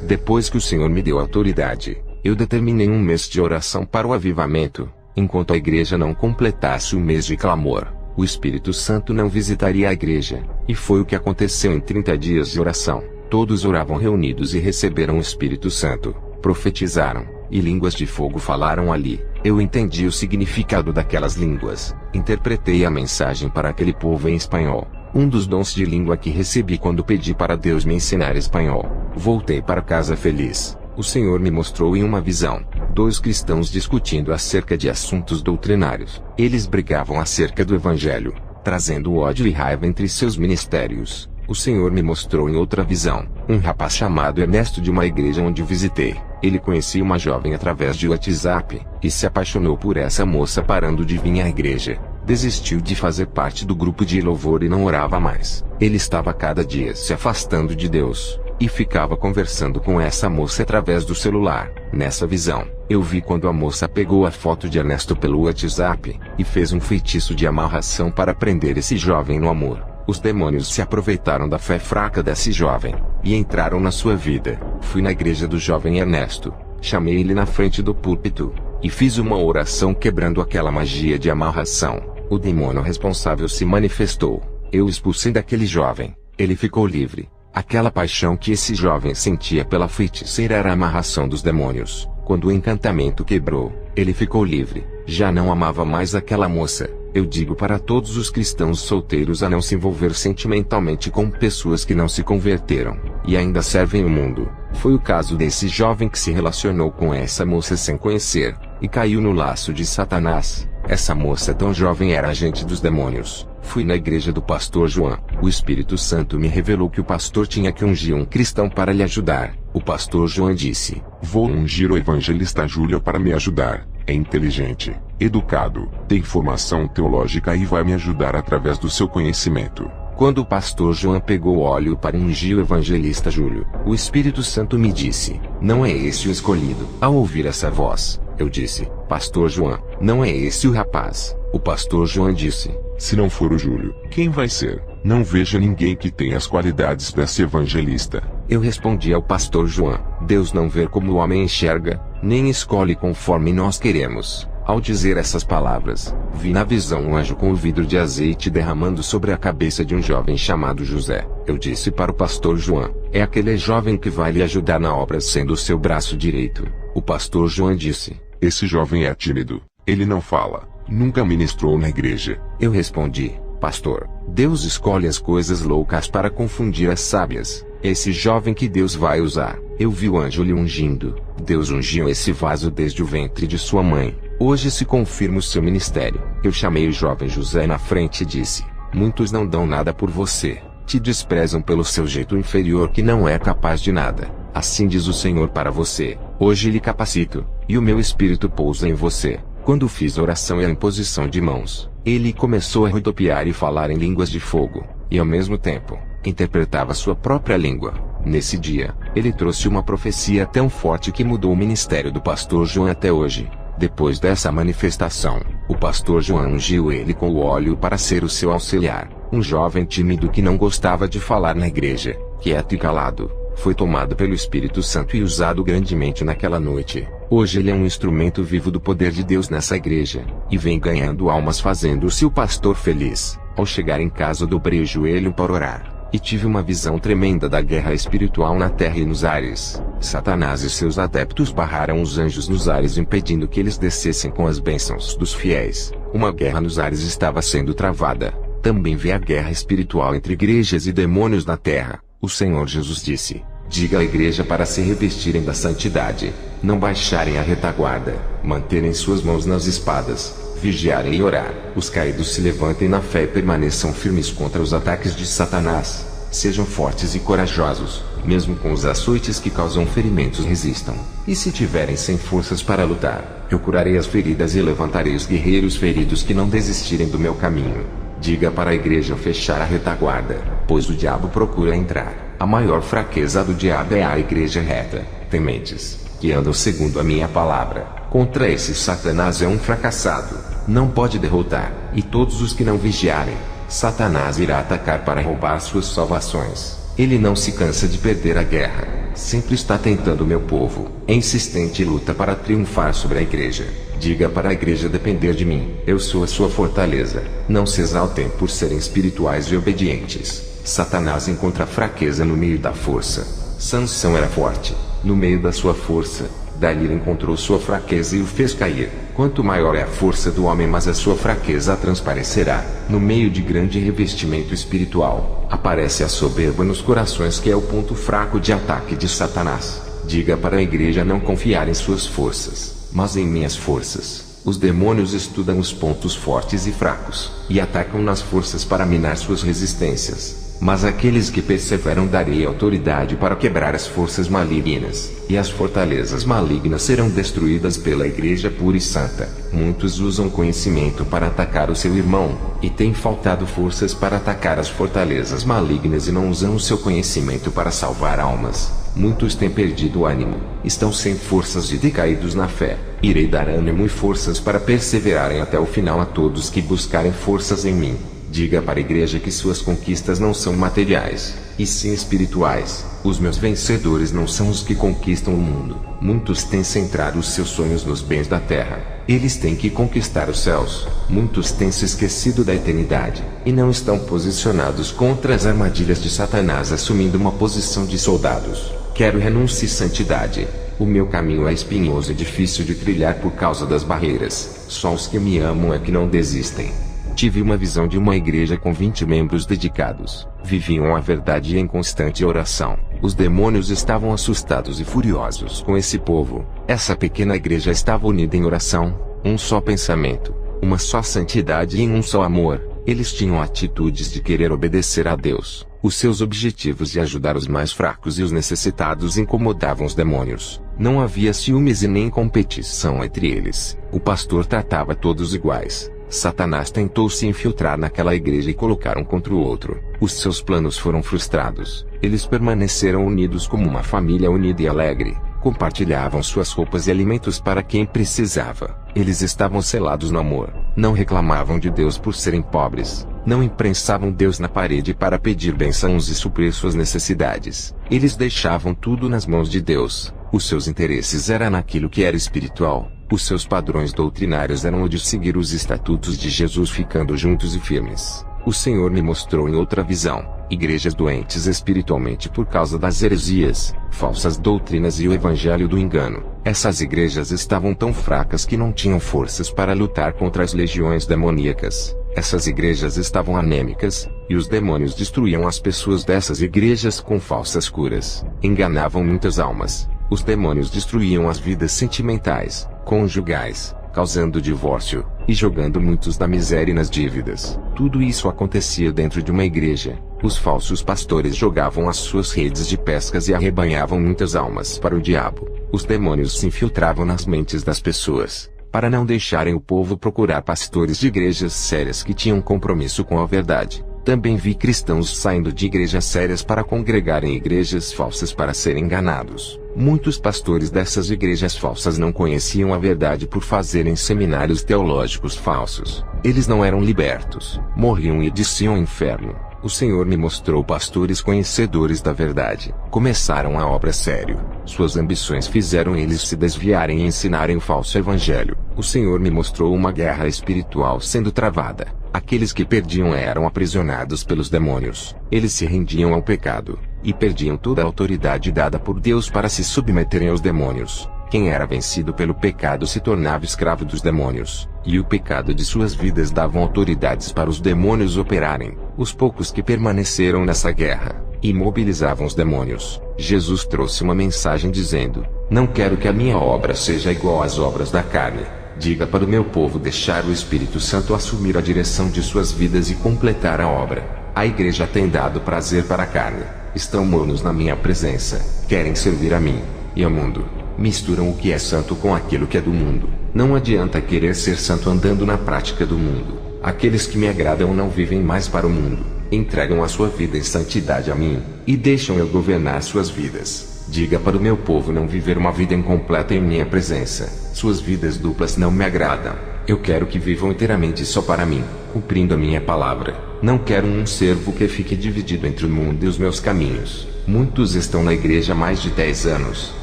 Depois que o Senhor me deu autoridade, eu determinei um mês de oração para o avivamento. Enquanto a igreja não completasse o mês de clamor, o Espírito Santo não visitaria a igreja. E foi o que aconteceu em 30 dias de oração. Todos oravam reunidos e receberam o Espírito Santo. Profetizaram, e línguas de fogo falaram ali. Eu entendi o significado daquelas línguas. Interpretei a mensagem para aquele povo em espanhol. Um dos dons de língua que recebi quando pedi para Deus me ensinar espanhol. Voltei para casa feliz. O Senhor me mostrou em uma visão 2 cristãos discutindo acerca de assuntos doutrinários. Eles brigavam acerca do Evangelho, trazendo ódio e raiva entre seus ministérios. O Senhor me mostrou em outra visão um rapaz chamado Ernesto de uma igreja onde visitei. Ele conhecia uma jovem através de WhatsApp, e se apaixonou por essa moça parando de vir à igreja. Desistiu de fazer parte do grupo de louvor e não orava mais. Ele estava cada dia se afastando de Deus, e ficava conversando com essa moça através do celular. Nessa visão, eu vi quando a moça pegou a foto de Ernesto pelo WhatsApp, e fez um feitiço de amarração para prender esse jovem no amor. Os demônios se aproveitaram da fé fraca desse jovem, e entraram na sua vida. Fui na igreja do jovem Ernesto, chamei ele na frente do púlpito, e fiz uma oração quebrando aquela magia de amarração. O demônio responsável se manifestou. Eu o expulsei daquele jovem. Ele ficou livre. Aquela paixão que esse jovem sentia pela feiticeira era a amarração dos demônios. Quando o encantamento quebrou, ele ficou livre. Já não amava mais aquela moça. Eu digo para todos os cristãos solteiros a não se envolver sentimentalmente com pessoas que não se converteram, e ainda servem o mundo. Foi o caso desse jovem que se relacionou com essa moça sem conhecer, e caiu no laço de Satanás. Essa moça tão jovem era agente dos demônios. Fui na igreja do pastor João. O Espírito Santo me revelou que o pastor tinha que ungir um cristão para lhe ajudar. O pastor João disse: vou ungir o evangelista Júlio para me ajudar. É inteligente, educado, tem formação teológica e vai me ajudar através do seu conhecimento. Quando o pastor João pegou óleo para ungir o evangelista Júlio, o Espírito Santo me disse: não é esse o escolhido. Ao ouvir essa voz, eu disse: pastor João, não é esse o rapaz. O pastor João disse: se não for o Júlio, quem vai ser? Não vejo ninguém que tenha as qualidades para ser evangelista. Eu respondi ao pastor João: Deus não vê como o homem enxerga, nem escolhe conforme nós queremos. Ao dizer essas palavras, vi na visão um anjo com o vidro de azeite derramando sobre a cabeça de um jovem chamado José. Eu disse para o pastor João: é aquele jovem que vai lhe ajudar na obra sendo o seu braço direito. O pastor João disse: esse jovem é tímido, ele não fala, nunca ministrou na igreja. Eu respondi: pastor, Deus escolhe as coisas loucas para confundir as sábias. é esse jovem que Deus vai usar. Eu vi o anjo lhe ungindo. Deus ungiu esse vaso desde o ventre de sua mãe. Hoje se confirma o seu ministério. Eu chamei o jovem José na frente e disse: muitos não dão nada por você. Te desprezam pelo seu jeito inferior que não é capaz de nada. Assim diz o Senhor para você: hoje lhe capacito, e o meu espírito pousa em você. Quando fiz a oração e a imposição de mãos, ele começou a rodopiar e falar em línguas de fogo, e ao mesmo tempo, interpretava sua própria língua. Nesse dia, ele trouxe uma profecia tão forte que mudou o ministério do pastor João até hoje. Depois dessa manifestação, o pastor João ungiu ele com o óleo para ser o seu auxiliar. Um jovem tímido que não gostava de falar na igreja, quieto e calado, foi tomado pelo Espírito Santo e usado grandemente naquela noite. Hoje ele é um instrumento vivo do poder de Deus nessa igreja, e vem ganhando almas fazendo-se o pastor feliz. Ao chegar em casa dobrei o joelho para orar, e tive uma visão tremenda da guerra espiritual na terra e nos ares. Satanás e seus adeptos barraram os anjos nos ares impedindo que eles descessem com as bênçãos dos fiéis. Uma guerra nos ares estava sendo travada. Também vi a guerra espiritual entre igrejas e demônios na terra. O Senhor Jesus disse: diga à igreja para se revestirem da santidade, não baixarem a retaguarda, manterem suas mãos nas espadas, vigiarem e orar. Os caídos se levantem na fé e permaneçam firmes contra os ataques de Satanás. Sejam fortes e corajosos, mesmo com os açoites que causam ferimentos resistam. E se tiverem sem forças para lutar, eu curarei as feridas e levantarei os guerreiros feridos que não desistirem do meu caminho. Diga para a igreja fechar a retaguarda, pois o diabo procura entrar. A maior fraqueza do diabo é a igreja reta, tementes, que andam segundo a minha palavra. Contra esse Satanás é um fracassado, não pode derrotar, e todos os que não vigiarem, Satanás irá atacar para roubar suas salvações. Ele não se cansa de perder a guerra, sempre está tentando meu povo, é insistente e luta para triunfar sobre a igreja. Diga para a igreja depender de mim, eu sou a sua fortaleza. Não se exaltem por serem espirituais e obedientes. Satanás encontra fraqueza no meio da força. Sansão era forte, no meio da sua força. Dalila encontrou sua fraqueza e o fez cair. Quanto maior é a força do homem, mais a sua fraqueza transparecerá. No meio de grande revestimento espiritual, aparece a soberba nos corações, que é o ponto fraco de ataque de Satanás. Diga para a igreja não confiar em suas forças, mas em minhas forças. Os demônios estudam os pontos fortes e fracos, e atacam nas forças para minar suas resistências. Mas aqueles que perseveram darei autoridade para quebrar as forças malignas, e as fortalezas malignas serão destruídas pela igreja pura e santa. Muitos usam conhecimento para atacar o seu irmão, e têm faltado forças para atacar as fortalezas malignas e não usam o seu conhecimento para salvar almas. Muitos têm perdido o ânimo, estão sem forças e decaídos na fé. Irei dar ânimo e forças para perseverarem até o final a todos que buscarem forças em mim. Diga para a igreja que suas conquistas não são materiais, e sim espirituais. Os meus vencedores não são os que conquistam o mundo. Muitos têm centrado os seus sonhos nos bens da terra. Eles têm que conquistar os céus. Muitos têm se esquecido da eternidade, e não estão posicionados contra as armadilhas de Satanás, assumindo uma posição de soldados. Quero renúncia e santidade. O meu caminho é espinhoso e difícil de trilhar por causa das barreiras. Só os que me amam é que não desistem. Tive uma visão de uma igreja com 20 membros dedicados. Viviam a verdade em constante oração. Os demônios estavam assustados e furiosos com esse povo. Essa pequena igreja estava unida em oração, um só pensamento, uma só santidade e em um só amor. Eles tinham atitudes de querer obedecer a Deus. Os seus objetivos de ajudar os mais fracos e os necessitados incomodavam os demônios. Não havia ciúmes e nem competição entre eles. O pastor tratava todos iguais. Satanás tentou se infiltrar naquela igreja e colocar um contra o outro. Os seus planos foram frustrados. Eles permaneceram unidos como uma família unida e alegre. Compartilhavam suas roupas e alimentos para quem precisava. Eles estavam selados no amor. Não reclamavam de Deus por serem pobres. Não imprensavam Deus na parede para pedir bênçãos e suprir suas necessidades. Eles deixavam tudo nas mãos de Deus. Os seus interesses eram naquilo que era espiritual. Os seus padrões doutrinários eram o de seguir os estatutos de Jesus, ficando juntos e firmes. O Senhor me mostrou em outra visão, igrejas doentes espiritualmente por causa das heresias, falsas doutrinas e o evangelho do engano. Essas igrejas estavam tão fracas que não tinham forças para lutar contra as legiões demoníacas. Essas igrejas estavam anêmicas, E os demônios destruíam as pessoas dessas igrejas com falsas curas. Enganavam muitas almas. Os demônios destruíam as vidas sentimentais, conjugais, causando divórcio, e jogando muitos na miséria e nas dívidas. Tudo isso acontecia dentro de uma igreja. Os falsos pastores jogavam as suas redes de pescas e arrebanhavam muitas almas para o diabo. Os demônios se infiltravam nas mentes das pessoas, para não deixarem o povo procurar pastores de igrejas sérias que tinham compromisso com a verdade. Também vi cristãos saindo de igrejas sérias para congregar em igrejas falsas para serem enganados. Muitos pastores dessas igrejas falsas não conheciam a verdade por fazerem seminários teológicos falsos. Eles não eram libertos, morriam e desciam ao inferno. O Senhor me mostrou pastores conhecedores da verdade. Começaram a obra sério. Suas ambições fizeram eles se desviarem e ensinarem o falso evangelho. O Senhor me mostrou uma guerra espiritual sendo travada. Aqueles que perdiam eram aprisionados pelos demônios. Eles se rendiam ao pecado, e perdiam toda a autoridade dada por Deus para se submeterem aos demônios. Quem era vencido pelo pecado se tornava escravo dos demônios, e o pecado de suas vidas davam autoridades para os demônios operarem. Os poucos que permaneceram nessa guerra, imobilizavam os demônios. Jesus trouxe uma mensagem dizendo: não quero que a minha obra seja igual às obras da carne. Diga para o meu povo deixar o Espírito Santo assumir a direção de suas vidas e completar a obra. A igreja tem dado prazer para a carne. Estão mornos na minha presença. Querem servir a mim e ao mundo. Misturam o que é santo com aquilo que é do mundo. Não adianta querer ser santo andando na prática do mundo. Aqueles que me agradam não vivem mais para o mundo. Entregam a sua vida em santidade a mim, e deixam eu governar suas vidas. Diga para o meu povo não viver uma vida incompleta em minha presença. Suas vidas duplas não me agradam. Eu quero que vivam inteiramente só para mim, cumprindo a minha palavra. Não quero um servo que fique dividido entre o mundo e os meus caminhos. Muitos estão na igreja há mais de 10 anos,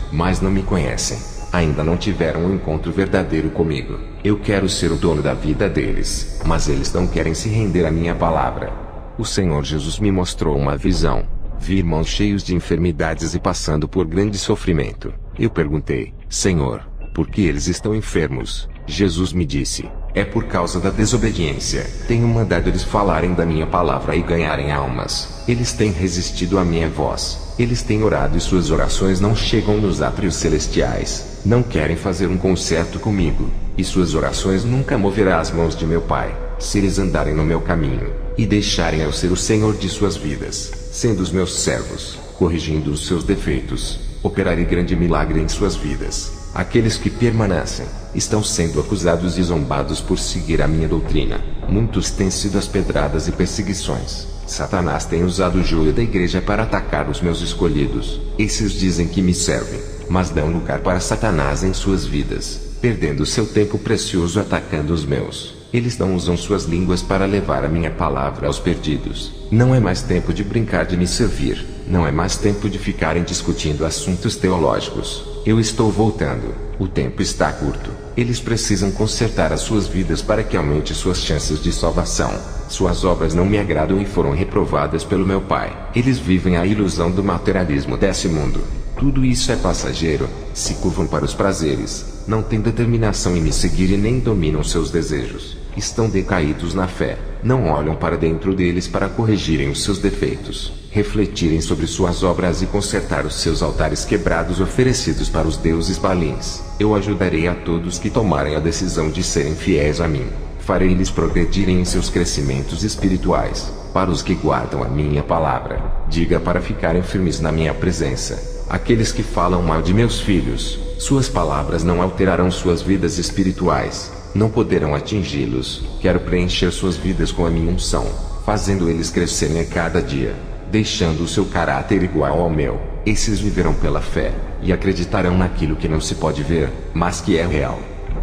mas não me conhecem. Ainda não tiveram um encontro verdadeiro comigo. Eu quero ser o dono da vida deles, mas eles não querem se render à minha palavra. O Senhor Jesus me mostrou uma visão. Vi irmãos cheios de enfermidades e passando por grande sofrimento. Eu perguntei: Senhor, por que eles estão enfermos? Jesus me disse: é por causa da desobediência. Tenho mandado eles falarem da minha palavra e ganharem almas. Eles têm resistido à minha voz. Eles têm orado e suas orações não chegam nos átrios celestiais. Não querem fazer um concerto comigo, e suas orações nunca moverá as mãos de meu Pai, se eles andarem no meu caminho, e deixarem eu ser o Senhor de suas vidas, sendo os meus servos, corrigindo os seus defeitos, operarei grande milagre em suas vidas. Aqueles que permanecem, estão sendo acusados e zombados por seguir a minha doutrina. Muitos têm sido as pedradas e perseguições. Satanás tem usado o joio da igreja para atacar os meus escolhidos. Esses dizem que me servem, mas dão lugar para Satanás em suas vidas, perdendo seu tempo precioso atacando os meus. Eles não usam suas línguas para levar a minha palavra aos perdidos. Não é mais tempo de brincar de me servir. Não é mais tempo de ficarem discutindo assuntos teológicos. Eu estou voltando. O tempo está curto. Eles precisam consertar as suas vidas para que aumente suas chances de salvação. Suas obras não me agradam e foram reprovadas pelo meu Pai. Eles vivem a ilusão do materialismo desse mundo. Tudo isso é passageiro. Se curvam para os prazeres. Não têm determinação em me seguir e nem dominam seus desejos. Estão decaídos na fé. Não olham para dentro deles para corrigirem os seus defeitos, refletirem sobre suas obras e consertar os seus altares quebrados oferecidos para os deuses balins. Eu ajudarei a todos que tomarem a decisão de serem fiéis a mim. Farei-lhes progredirem em seus crescimentos espirituais. Para os que guardam a minha palavra, diga para ficarem firmes na minha presença. Aqueles que falam mal de meus filhos, suas palavras não alterarão suas vidas espirituais. Não poderão atingi-los. Quero preencher suas vidas com a minha unção, fazendo eles crescerem a cada dia, deixando o seu caráter igual ao meu. Esses viverão pela fé, e acreditarão naquilo que não se pode ver, mas que é real.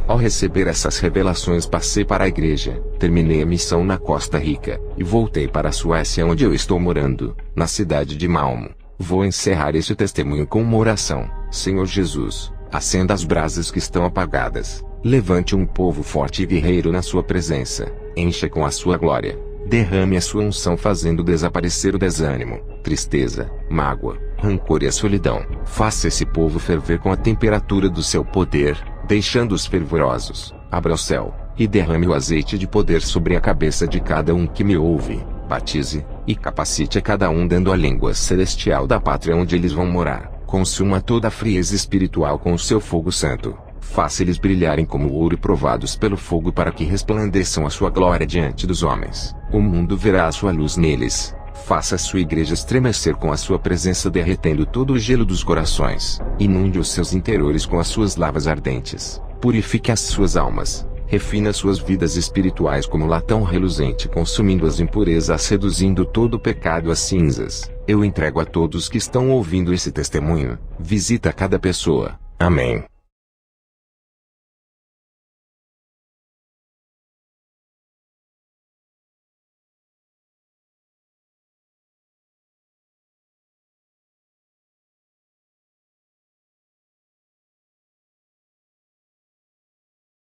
Ao receber essas revelações passei para a igreja, terminei a missão na Costa Rica, e voltei para a Suécia onde eu estou morando, na cidade de Malmo. Vou encerrar este testemunho com uma oração. Senhor Jesus, acenda as brasas que estão apagadas. Levante um povo forte e guerreiro na sua presença. Encha com a sua glória. Derrame a sua unção fazendo desaparecer o desânimo, tristeza, mágoa, rancor e a solidão. Faça esse povo ferver com a temperatura do seu poder, deixando-os fervorosos. Abra o céu, e derrame o azeite de poder sobre a cabeça de cada um que me ouve. Batize, e capacite a cada um dando a língua celestial da pátria onde eles vão morar. Consuma toda a frieza espiritual com o seu fogo santo. Faça-eles brilharem como ouro e provados pelo fogo para que resplandeçam a sua glória diante dos homens. O mundo verá a sua luz neles. Faça a sua igreja estremecer com a sua presença derretendo todo o gelo dos corações. Inunde os seus interiores com as suas lavas ardentes. Purifique as suas almas. Refina suas vidas espirituais como latão reluzente consumindo as impurezas seduzindo todo o pecado às cinzas. Eu entrego a todos que estão ouvindo esse testemunho. Visita cada pessoa. Amém.